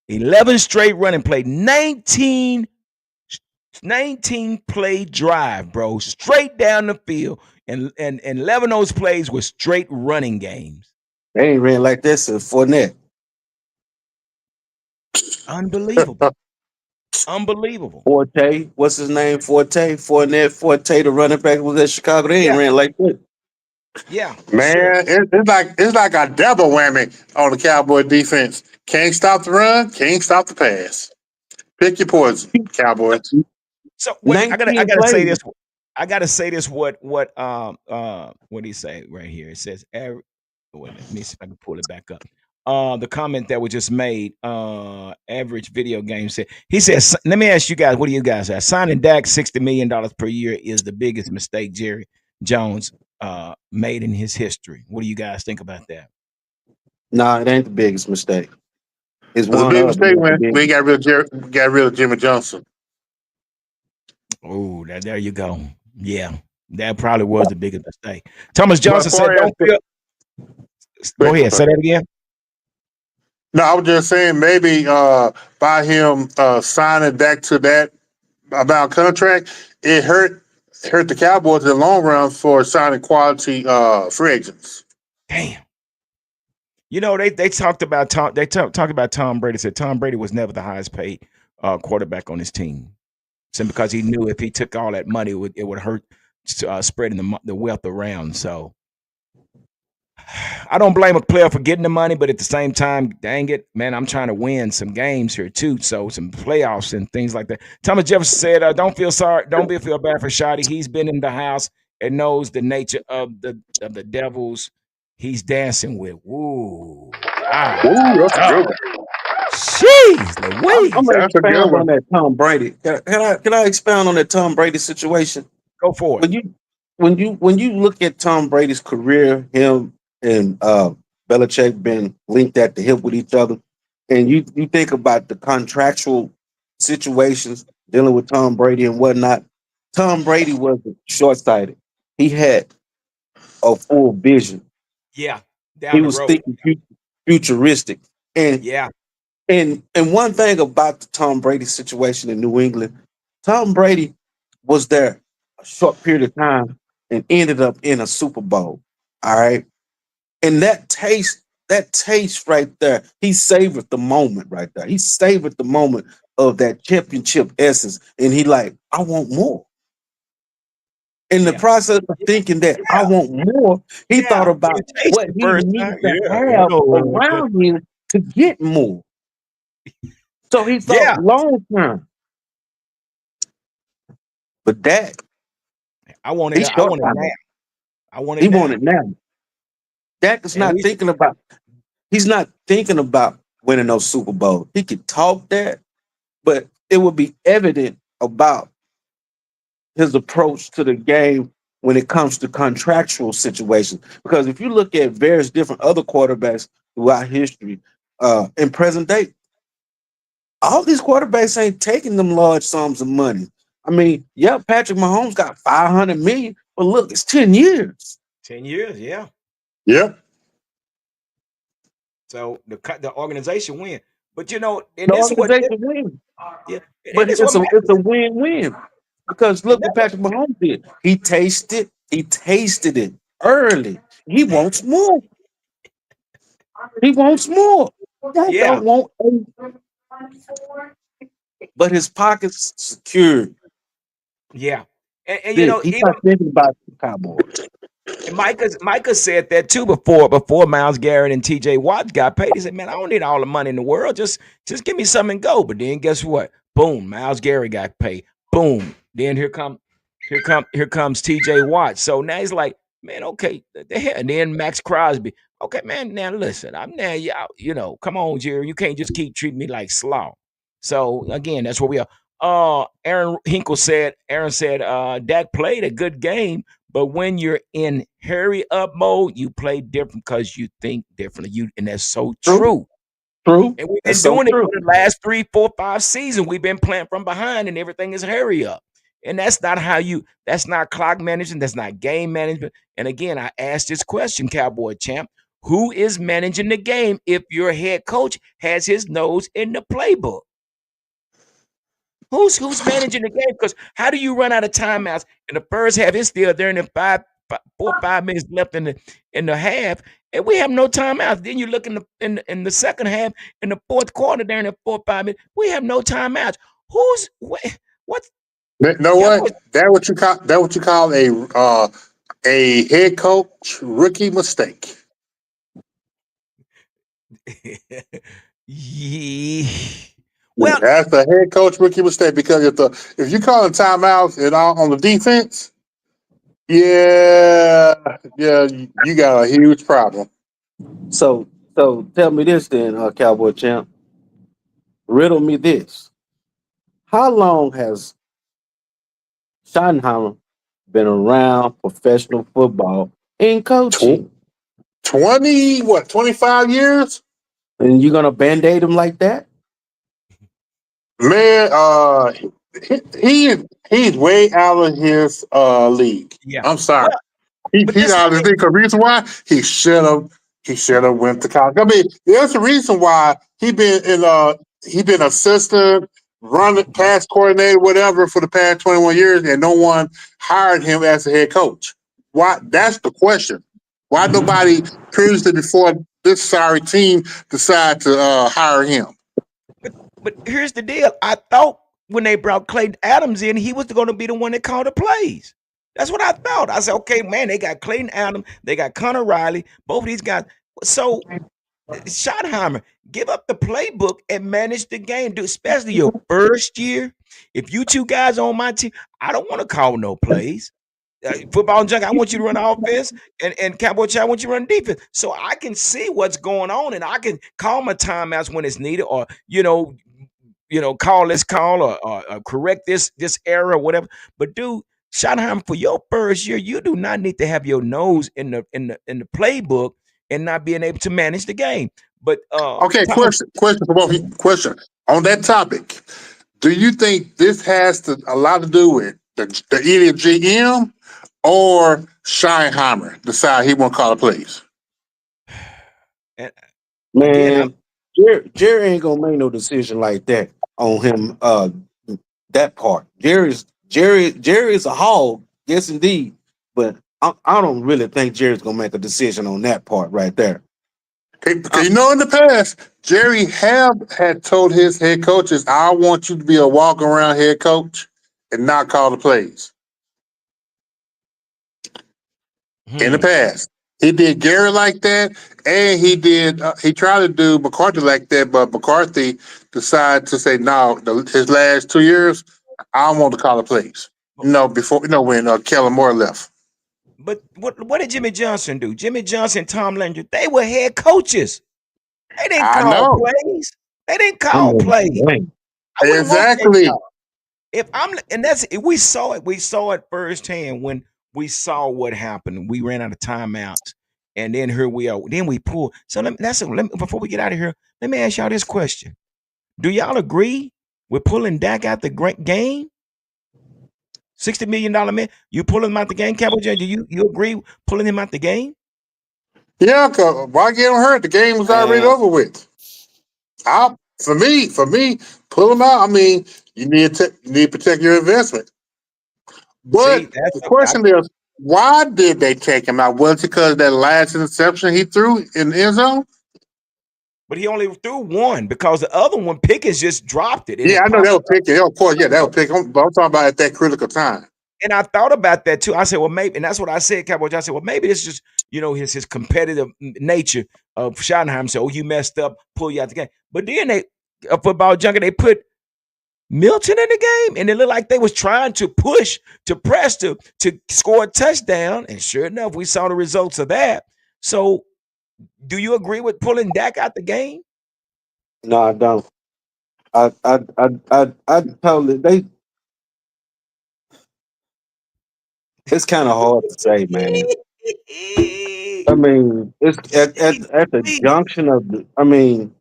11 straight running play. 19 play drive, bro. Straight down the field. And 11 of those plays were straight running games. They ain't ran like this at Fournette. Unbelievable. Forte, what's his name? Fournette, the running back was at Chicago. They ain't ran like that. Yeah, Man, it's like a double whammy on the Cowboy defense. Can't stop the run, can't stop the pass. Pick your poison, Cowboys. So wait, I 19 gotta say plays. this. I gotta say this. What do you say right here? It says every. Wait a minute. Let me see if I can pull it back up. The comment that was just made. Average video game said he says. Let me ask you guys. What do you guys say? Signing Dak $60 million per year is the biggest mistake Jerry Jones made in his history. What do you guys think about that? Nah, it ain't the biggest mistake. It's It was a one big of them. mistake Not the when we biggest. got rid of Jimmy Johnson. Oh, there you go. Yeah, that probably was the biggest mistake. Thomas But Johnson said, far as "Don't feel." Go ahead. Say that again. no, I was just saying maybe by him signing back to that about contract, it hurt the Cowboys in the long run for signing quality free agents. Damn. You know, they talked about Tom. They talked about Tom Brady. Said Tom Brady was never the highest paid quarterback on his team, simply because he knew if he took all that money, it would hurt spreading the wealth around. So I don't blame a player for getting the money, but at the same time, dang it, man, I'm trying to win some games here too. So some playoffs and things like that. Thomas Jefferson said, "Don't feel sorry. Don't feel bad for Shotty. He's been in the house and knows the nature of the devils he's dancing with." Woo, God, Ooh, that's a good one. jeez, I'm Louise, gonna That's a good expound on one. that Tom Brady. Can I expound on that Tom Brady situation? go for it. When you look at Tom Brady's career, him and Belichick been linked at the hip with each other, and you think about the contractual situations dealing with Tom Brady and whatnot. Tom Brady wasn't short sighted. He had a full vision. Yeah, He down the was road. thinking futuristic. And Yeah, one thing about the Tom Brady situation in New England, Tom Brady was there a short period of time and ended up in a Super Bowl. All right. And that taste right there, he savored the moment right there. He savored the moment of that championship essence. And he like, I want more. In the yeah, process of thinking that I yeah, want more, he yeah. thought You about taste what it he first time. needed to Yeah, I have know where I'm going. around him to get more. So he thought Yeah, long term. But that I want it. he's I short want it now. sighted. I want it He want now. it now. Dak is And not we thinking about. He's not thinking about winning no Super Bowl. He could talk that, but it would be evident about his approach to the game when it comes to contractual situations. Because if you look at various different other quarterbacks throughout history, in present day, all these quarterbacks ain't taking them large sums of money. I mean, yeah, Patrick Mahomes got 500 million, but look, it's 10 years. 10 years. Yeah. Yep. So the organization win. But you know, and The this is what organization wins. yeah, and But this is what it's a matters. win-win. Because And look that what Patrick Mahomes did. He tasted it early. He wants more. He wants more. That yeah, don't want, but his pockets secured. yeah. And you This. know, He's even not thinking about the Cowboys. and Micah said that too before Miles Garrett and TJ Watt got paid. He said, "Man, I don't need all the money in the world. Just give me something and go." But then guess what? Boom, Miles Garrett got paid. Boom. Then here comes TJ Watt. So now he's like, man, okay. And then Max Crosby. Okay, man. Now listen, I'm now come on, Jerry. You can't just keep treating me like slaw. So again, that's where we are. Aaron said, Dak played a good game, but when you're in hurry up mode, you play different because you think differently. And that's so True, true. true. And we've That's been so doing it true. for the last 3, 4, 5 seasons. We've been playing from behind, and everything is hurry up. And that's not clock management, that's not game management. And again, I asked this question, Cowboy Champ. Who is managing the game if your head coach has his nose in the playbook? Who's managing the game? Because how do you run out of timeouts in the first half? It's still there, and then 4 or 5 minutes left in the half, and we have no timeouts. Then you look in the second half, in the fourth quarter, there in the 4 or 5 minutes, we have no timeouts. What's You know what? Cowboys? That what you call a A head coach rookie mistake. Yeah. Yeah, Well, that's the head coach rookie mistake because if you call a timeouts and all on the defense, yeah, you got a huge problem. So tell me this then, Cowboy Champ. Riddle me this. How long has Schottenheimer been around professional football and Tw- coaching? 25 years? And you're gonna band-aid him like that? Man, he's way out of his league. yeah. I'm sorry. Well, but He's this is out of his league. Because reason why he should have went to college. I mean, there's a reason why he been assistant, running pass coordinator, whatever for the past 21 years, and no one hired him as a head coach. Why? That's the question. Why nobody previously before this sorry team decide to hire him? but here's the deal. I thought when they brought Clayton Adams in, he was going to be the one that called the plays. That's what I thought. I said, okay, man, they got Clayton Adams, they got Connor Riley, both of these guys. So Schottenheimer, give up the playbook and manage the game, especially your first year. If you two guys on my team, I don't want to call no plays. Football junk, I want you to run offense, and Cowboy Chat, I want you to run defense. So I can see what's going on, and I can call my timeouts when it's needed, or call this call or correct this error or whatever. But dude, Schottenheimer, for your first year, you do not need to have your nose in the playbook and not being able to manage the game. But Okay, question for both of you. Question on that topic. Do you think this has a lot to do with the idiot GM or Scheinheimer decide he won't call the plays? and again, Man, Jerry ain't gonna make no decision like that on him. That part. Jerry's a hog, yes indeed. But I don't really think Jerry's gonna make a decision on that part right there. Because in the past, Jerry had told his head coaches, "I want you to be a walk around head coach and not call the plays." In the past, he did Gary like that, and he tried to do McCarthy like that, but McCarthy decided to say, "No, his last 2 years, I don't want to call the plays." Before when Kellen Moore left. but what did Jimmy Johnson do? Jimmy Johnson, Tom Landry, they were head coaches. They didn't I call know plays. They didn't I'm call gonna plays. blame. I wouldn't want that exactly. job. If I'm and that's we saw it. We saw it firsthand when we saw what happened. We ran out of timeouts, and then here we are. Then we pull. So before we get out of here, let me ask y'all this question: do y'all agree with pulling Dak out the game? $60 million man, you pulling him out the game, Cowboy J? Do you agree pulling him out the game? Yeah, cause why get him hurt? The game was already Man, over with. For me, pull him out. I mean, you need to protect your investment. See, But the question is, why did they take him out? Was it because of that last interception he threw in the end zone? but he only threw one because the other one Pickens just dropped it and Yeah, it I know popped. that was picking. Of course, yeah, that was picking. But I'm talking about at that critical time. And I thought about that too. I said, well, maybe, and that's what I said, Cowboy. I said, well, maybe it's just his competitive nature of Schottenheimer. Said, oh, you messed up, pull you out the game. But then they football junkie, they put Milton in the game, and it looked like they was trying to push to press to score a touchdown. And sure enough, we saw the results of that. So, do you agree with pulling Dak out the game? no, I don't. I totally. It's kind of hard to say, man. I mean, it's at the junction of the. I mean,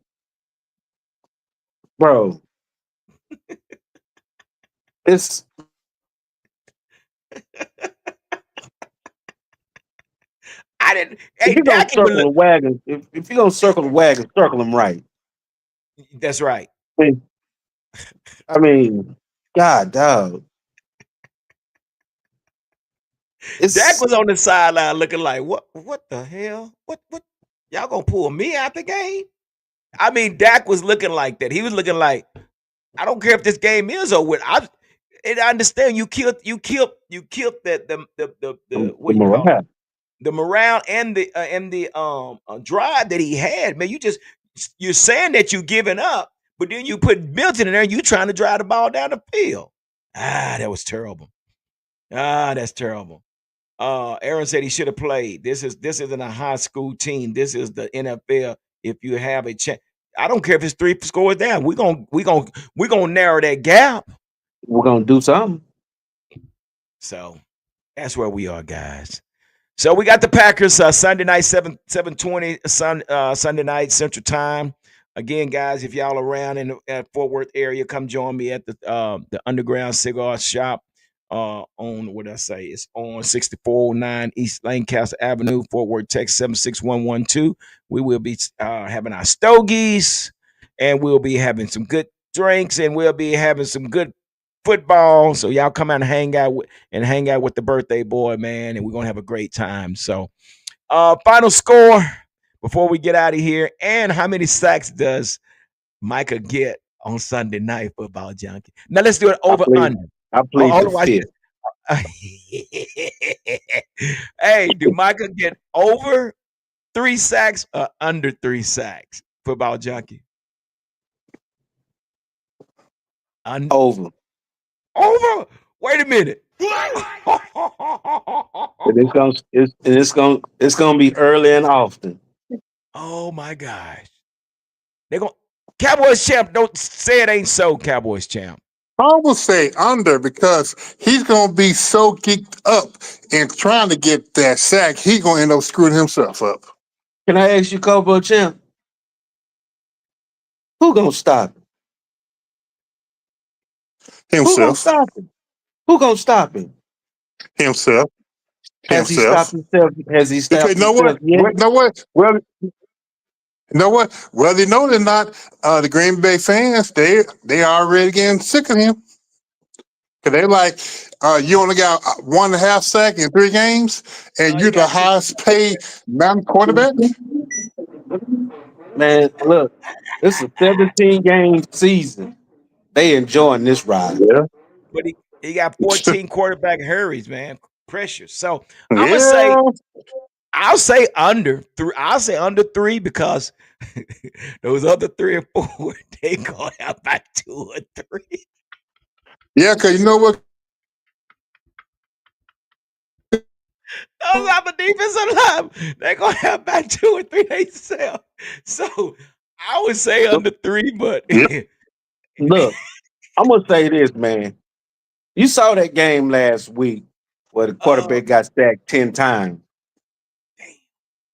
bro, it's I didn't. if Hey, you're gonna Dak even circle look. the wagon, if you're gonna circle the wagon, circle them right. That's right. I mean, I mean, God, dog, Dak it's was on the sideline looking like, what the hell? What y'all gonna pull me out the game? I mean, Dak was looking like that. He was looking like, I don't care if this game is over with. And I understand you killed the what do you call it? morale. The morale and the drive that he had, man. You're saying that you're giving up, but then you put Milton in there and you trying to drive the ball down the field. That was terrible. That's terrible. Aaron said he should have played. This isn't a high school team. This is the NFL. If you have a chance, I don't care if it's 3 scores down. We're gonna narrow that gap. We're gonna do something. So that's where we are, guys. So we got the Packers Sunday night, 7:20 Sunday night Central Time. Again, guys, if y'all around in the Fort Worth area, come join me at the Underground Cigar Shop on what I say. It's on 6409 East Lancaster Avenue, Fort Worth, Texas 76112. We will be having our stogies, and we'll be having some good drinks, and we'll be having some good football. So y'all come out and hang out with the birthday boy, man, and we're gonna have a great time. So final score before we get out of here, and how many sacks does Micah get on Sunday Night Football Junkie? Now let's do it over under. I plead the fifth. Hey, do Micah get over 3 sacks or under 3 sacks? Football Junkie. Over. Over. Wait a minute. It's gonna be early and often. Oh my gosh. They're going Cowboys champ. Don't say it ain't so, Cowboys champ. I will say under because he's going to be so geeked up and trying to get that sack, he's going to end up screwing himself up. Can I ask you, Cowboy champ? Who gonna stop him? Himself. Who gonna stop him? Who gonna stop him? Himself. Has he stopped himself? Has he stopped himself yet? You know what? Well, you know what? Whether you know it or not, the Green Bay fans, they already getting sick of him. Cause they're like, you only got 1.5 sack in 3 games, and you're the highest paid non-quarterback. Man, look, it's a 17-game season. They enjoying this ride. Yeah. But he got 14 quarterback hurries, man. Pressure. So I'm gonna say I'll say under 3. I'll say under 3 because those other 3 or 4 they gonna have about 2 or 3. Yeah, because you know what? Those other defensive line, they're gonna have about 2 or 3 themselves. So I would say under 3, but look, I'm gonna say this, man. You saw that game last week where the quarterback got sacked 10 times.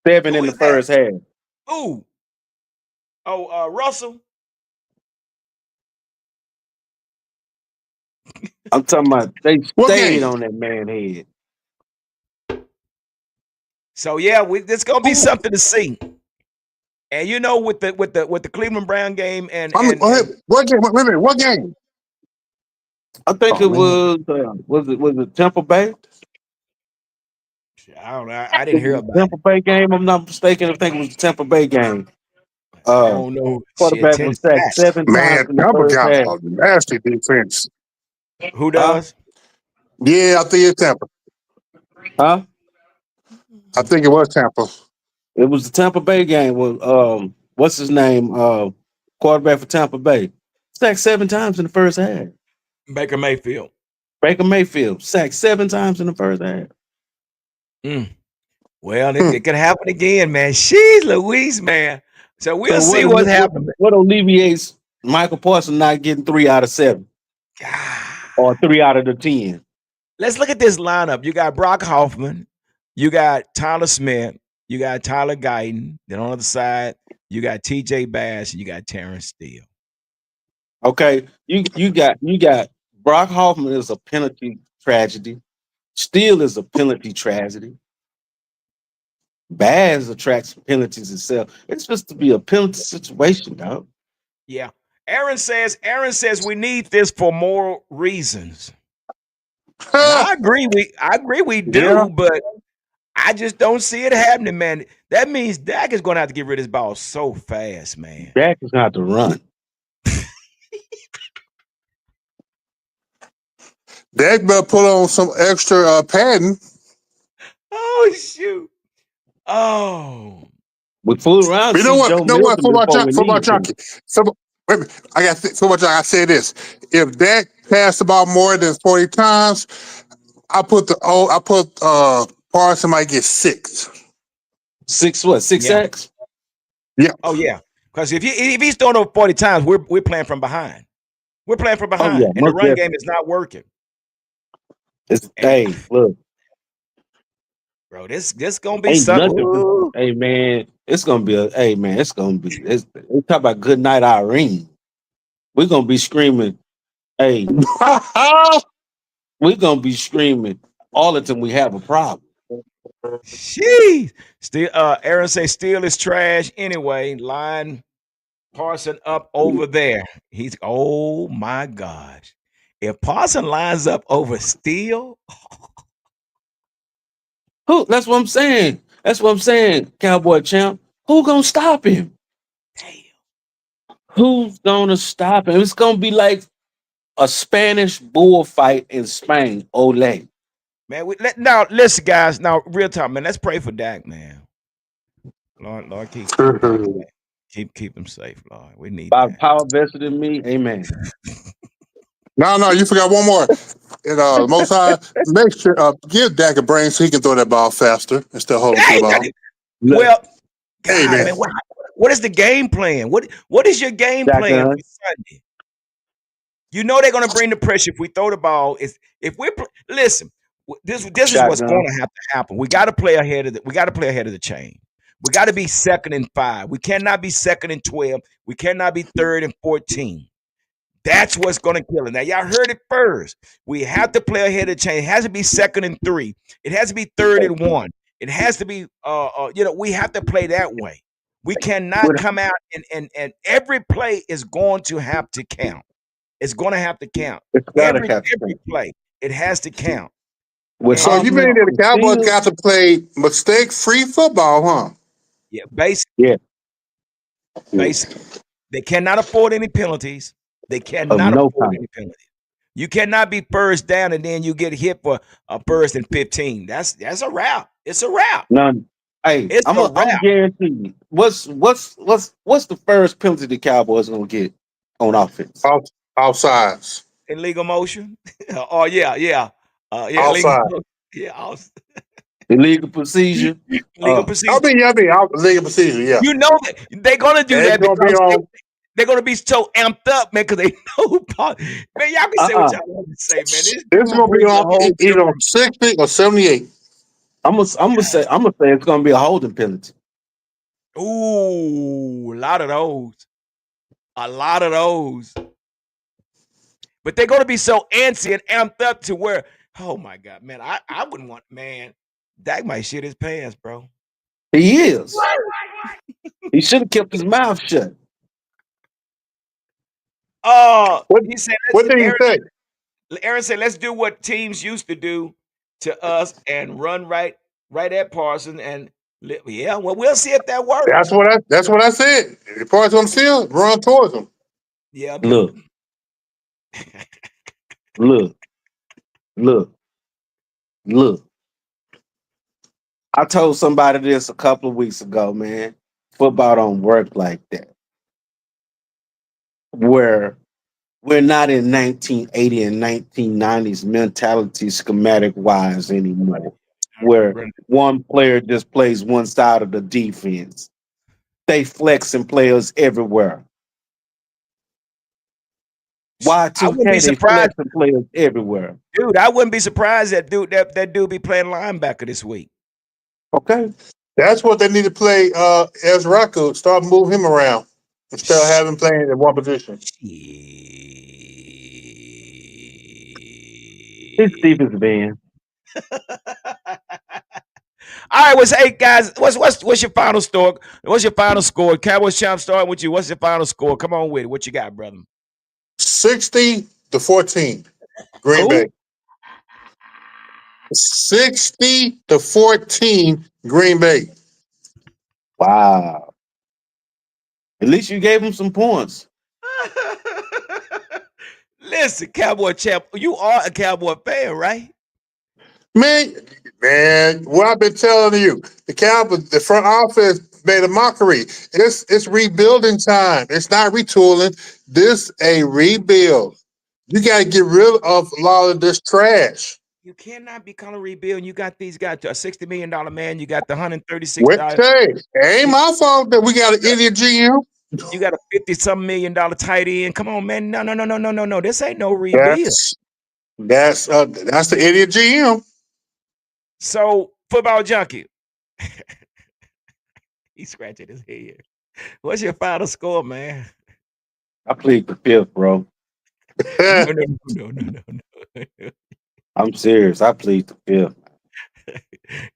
7 in the first half. Who? Russell. I'm talking about they stayed on that man's head. So yeah, it's gonna be something to see. And you know, with the Cleveland Brown game and what game? I think it was it Tampa Bay? I don't know. I didn't hear about Tampa Bay game. I'm not mistaken. I think it was the Tampa Bay game. I don't know. Quarterback was sacked 7 times in the first half. Got a nasty defense. Who does? Yeah, I think it's Tampa. Huh? I think it was Tampa. It was the Tampa Bay game with what's his name? Quarterback for Tampa Bay. Sacked 7 times in the first half. Baker Mayfield. Sacked 7 times in the first half. Well, it could happen again, man. She's Louise, man. So we'll see what's happening. What alleviates Michael Parsons not getting 3 out of 7? Or 3 out of the 10? Let's look at this lineup. You got Brock Hoffman, you got Tyler Smith, you got Tyler Guyton. Then on the other side, you got TJ Bass and you got Terrence Steele. Okay, you got Brock Hoffman is a penalty tragedy. Steele is a penalty tragedy. Bass attracts penalties itself. It's supposed to be a penalty situation, dog. Yeah. Aaron says we need this for moral reasons. And I agree we do, but I just don't see it happening, man. That means Dak is going to have to get rid of his ball so fast, man. Dak is going to have to run. Dak better put on some extra padding. Oh shoot! Oh, We fool around, You know see what? Joe You know what? Milton before we Football need to. junkie. Wait a minute. I got football junkie. I say this: if Dak passed the ball more than 40 times, I put Parson might get 6. 6 yeah. sacks? Yeah. Oh yeah. Because if he's throwing over 40 times, we're playing from behind. We're playing from Oh yeah, behind, and the most run game definitely. is not working. And Hey, look, bro, this gonna be ain't something. nothing. Hey man, it's gonna be a. Hey man, it's gonna be. We talk about good night, Irene. We're gonna be screaming. Hey, we're gonna be screaming all the time. We have a problem. Sheesh. Still, Aaron say Steele is trash anyway. Line Parson up over there. He's oh my gosh. If Parson lines up over Steele, Who? That's what I'm saying. That's what I'm saying, Cowboy champ. Who gonna stop him? damn. Who's gonna stop him? It's gonna be like a Spanish bullfight in Spain. Ole. Man, now listen, guys. Now, real talk, man. Let's pray for Dak, man. Lord, keep him safe. Keep him safe, Lord. We need By that. power vested in me, amen. No, you forgot one more. And Most High, make sure give Dak a brain so he can throw that ball faster instead of holding to the ball. Look, Well, Hey God, man, man, what is the game plan? What is your game plan shotgun. for Sunday? You know they're gonna bring the pressure if we throw the ball. If we're listen, this is what's going Shotgun. to have to happen. We got to play ahead of the chain. We got to be 2nd and 5. We cannot be 2nd and 12. We cannot be 3rd and 14. That's what's going to kill it. Now, y'all heard it first. We have to play ahead of the chain. It has to be 2nd and 3. It has to be 3rd and 1. It has to be, we have to play that way. We cannot With, come out and every play is going to have to count. It's going to have to count. it's gotta Every catch every play, it has to count. with so And you you mean know, that the offense Cowboys still. got to play mistake-free football, huh? yeah, Yeah. basically, they cannot afford any penalties. They Of cannot no afford kind. any penalties. You cannot be first down and then you get hit for a 1st and 15. That's a wrap. It's a wrap. None. Hey, It's a I'm wrap. guaranteed. What's the first penalty the Cowboys gonna get on offense? Offsides. In legal motion. Oh yeah. Legal Offside. motion. Yeah, Illegal procedure. legal procedure. Legal procedure, yeah. You know that they're gonna do And it's that going to be because on. they're gonna be so amped up, man, because they know. Man, y'all can say what Uh-uh. y'all want to say, man. This It's dude going to be brings a on whole either on different. 60 or 78. I'm gonna say it's gonna be a holding penalty. Ooh, a lot of those. A lot of those. But they're gonna be so antsy and amped up to where, oh my god, man, I wouldn't want, man. Dak might shit his pants, bro. He is. He should have kept his mouth shut. What He said, what did he say? Aaron said, let's do what teams used to do to us and run right at Parsons. And yeah, well, we'll see if that works. That's what I said. If the parts on the field, run towards them. Yeah, but Look, look, look, look. I told somebody this a couple of weeks ago, man. Football don't work like that. Where we're not in 1980 and 1990s mentality schematic wise anymore. Where one player just plays one side of the defense. They flexing players everywhere. I wouldn't be Y2K, they surprised, flexing players everywhere. dude. I wouldn't be surprised that dude be playing linebacker this week. Okay? That's what they need to play as Rocco. Start moving him around instead of having playing in one position. It's defensive end. All right, hey guys, what's your final score? What's your final score? Cowboys champ starting with you. What's your final score? Come on with it. What you got, brother? 60-14. Green Who? Bay. 60-14. Green Bay. Wow. At least you gave him some points. Listen, Cowboy champ, you are a Cowboy fan, right? Man, what I've been telling you, the front office made a mockery. It's rebuilding time. It's not retooling. This a rebuild. You got to get rid of a lot of this trash. You cannot be calling rebuild. You got these guys, a $60 million man. You got the What $136. say? It ain't my fault that we got an idiot GM. You got a $50-something million tight end. Come on, man. No. This ain't no rebuild. That's the idiot GM. So, football junkie. He's scratching his head. What's your final score, man? I plead the fifth, bro. No. I'm serious. I plead the fifth.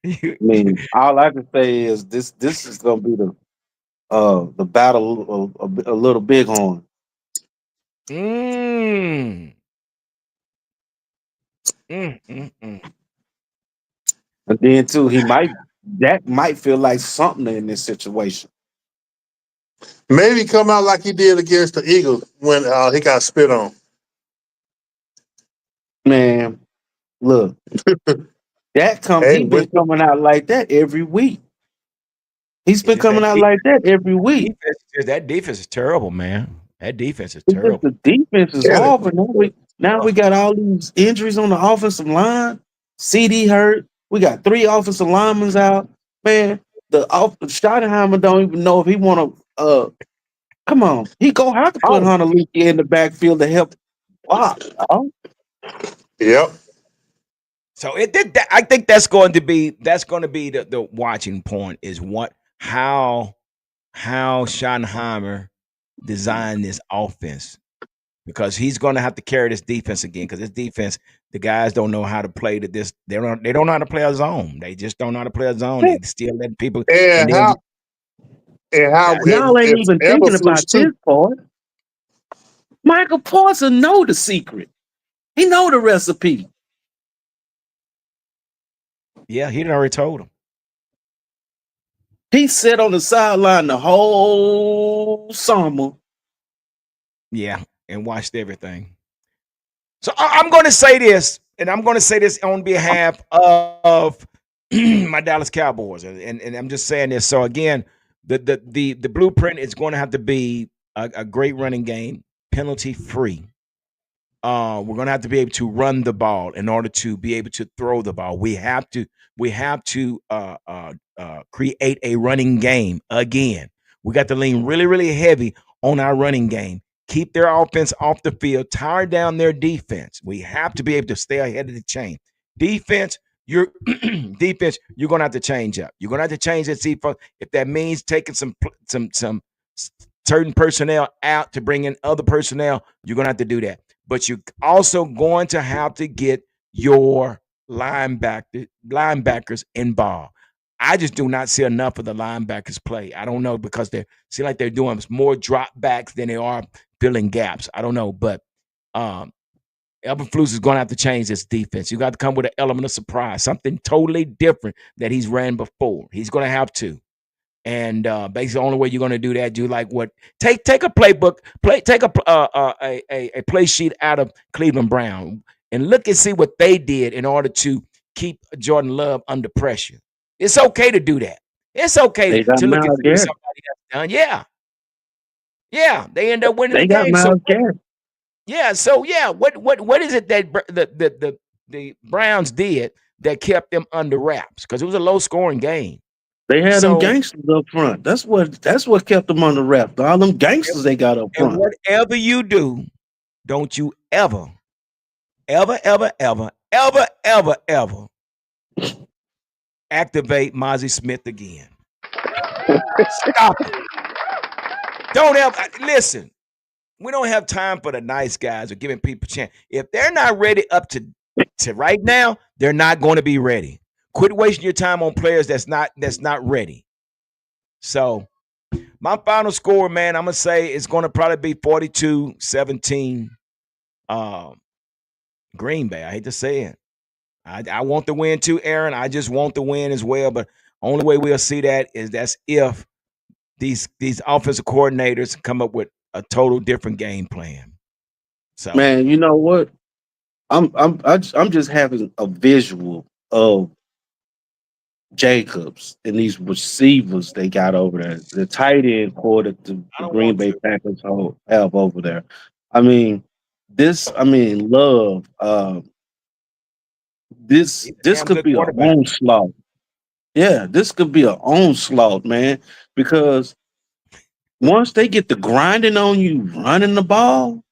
I mean, all I can say is this is gonna be the battle of a little bighorn. Mm. And then too, that might feel like something in this situation. Maybe come out like he did against the Eagles when he got spit on. Man, look, he been coming out like that every week. He's been coming out like that every week. That defense is terrible, man. That defense is It's just terrible. the defense is off, and now we got all these injuries on the offensive line. CD hurt. We got 3 offensive linemen out. Man, Stading don't even know if he want to. Come on, he gonna have to put Hunter Luke in the backfield to help block. Yep. So I think that's going to be the watching point is how Schottenheimer designed this offense, because he's going to have to carry this defense again, because this defense, the guys don't know how to play this. They don't know how to play a zone. They just don't know how to play a zone. They still let people. Y'all ain't even thinking about this part. Michael Paulson know the secret. He know the recipe. Yeah, he already told him. He sat on the sideline the whole summer. Yeah, and watched everything. So I'm going to say this, and I'm going to say this on behalf of my Dallas Cowboys, and I'm just saying this. So again, the blueprint is going to have to be a great running game, penalty free. We're going to have to be able to run the ball in order to be able to throw the ball. We have to create a running game again. We got to lean really, really heavy on our running game. Keep their offense off the field, tire down their defense. We have to be able to stay ahead of the chain. Defense, you're going to have to change up. You're going to have to change that defense. If that means taking some certain personnel out to bring in other personnel, you're going to have to do that. But you're also going to have to get your linebackers involved. I just do not see enough of the linebackers play. I don't know, because they seem like they're doing more drop backs than they are filling gaps. I don't know, but Eberflus is going to have to change this defense. You got to come with an element of surprise, something totally different that he's ran before. He's going to have to. And basically, the only way you're going to do that, do like what? Take a playbook, take a play sheet out of Cleveland Brown and look and see what they did in order to keep Jordan Love under pressure. It's okay to do that. It's okay to look and see what somebody has done. Yeah, they end up winning the game. What is it that the Browns did that kept them under wraps? Because it was a low scoring game. They had them gangsters up front. That's what kept them under wraps. All them gangsters they got up front. And whatever you do, don't you ever activate Mozzie Smith again. Stop it. Don't ever listen. We don't have time for the nice guys or giving people a chance. If they're not ready up to right now, they're not going to be ready. Quit wasting your time on players that's not ready. So my final score, man, I'm going to say it's going to probably be 42-17 Green Bay. I hate to say it. I want the win too, Aaron. I just want the win as well. But only way we'll see that is that's if these offensive coordinators come up with a total different game plan. So, Man, you know what? I'm just having a visual of Jacobs and these receivers they got over there. The tight end core that I the don't Green want Bay to. Packers have over there. I mean, love. He's a This damn could good be an quarterback. onslaught. Yeah, this could be an onslaught, man. Because once they get the grinding on you running the ball,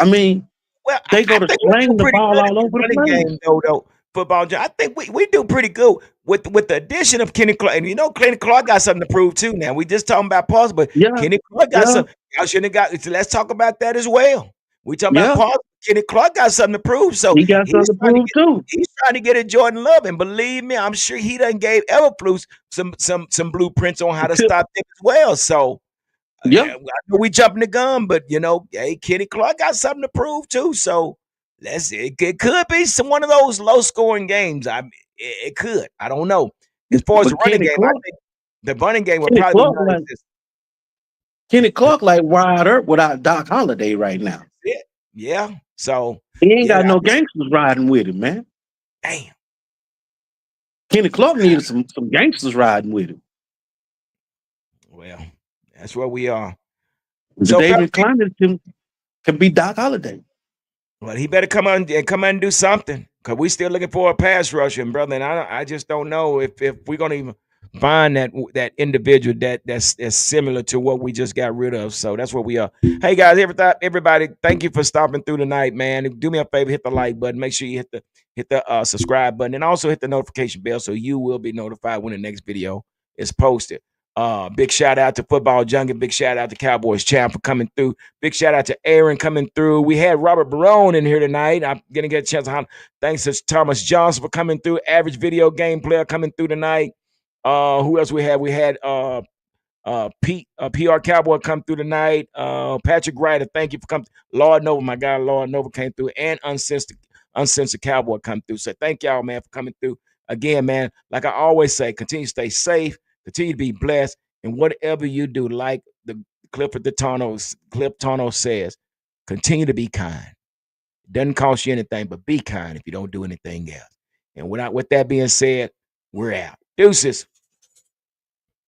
I mean, Well, they I go to think we do slang the pretty ball good in all the over the running place. game, though. Football. I think we do pretty good with the addition of Kenny Clark. And Kenny Clark got something to prove too. Now we just talking about pause, but Yeah, Kenny Clark got yeah, some. Y'all shouldn't have got. So let's talk about that as well. We talking about yeah. pause. Kenny Clark got something to prove, so He got he's something to trying to prove get. too. He's trying to get a Jordan Love, and believe me, I'm sure he done gave Everflus some blueprints on how to stop them as well. So Yeah, I know we jumping the gun, but hey, Kenny Clark got something to prove too. So it could be one of those low scoring games. It could. I don't know. As far as the but running game, I think the running game will Kenny probably be Clark like non-existent. Kenny Clark like Wyatt Earp without Doc Holliday right now. That's it. Yeah. So He ain't yeah, got no gangsters riding with him, man. damn. Kenny Clark needed some gangsters riding with him. Well, that's where we are. So, David Clowney can be Doc Holliday. well, he better come on and do something because we still looking for a pass rusher, and brother. And I just don't know if we're gonna even find that individual that's similar to what we just got rid of. So that's what we are. Hey guys, everybody, thank you for stopping through tonight, man. Do me a favor, hit the like button. Make sure you hit the subscribe button, and also hit the notification bell so you will be notified when the next video is posted. Big shout out to Football Junkie. Big shout out to Cowboys Champ for coming through. Big shout out to Aaron coming through. We had Robert Barone in here tonight. I'm gonna get a chance to thanks to Thomas Johnson for coming through. Average video game player coming through tonight. Who else we had? We had Pete PR Cowboy come through tonight. Patrick Ryder, thank you for coming. Lord Nova, my guy, Lord Nova came through, and Uncensored Cowboy come through. So thank y'all, man, for coming through. Again, man, like I always say, continue to stay safe, continue to be blessed, and whatever you do, like the Clip Tano says, continue to be kind. It doesn't cost you anything, but be kind if you don't do anything else. And with that being said, we're out. Deuces.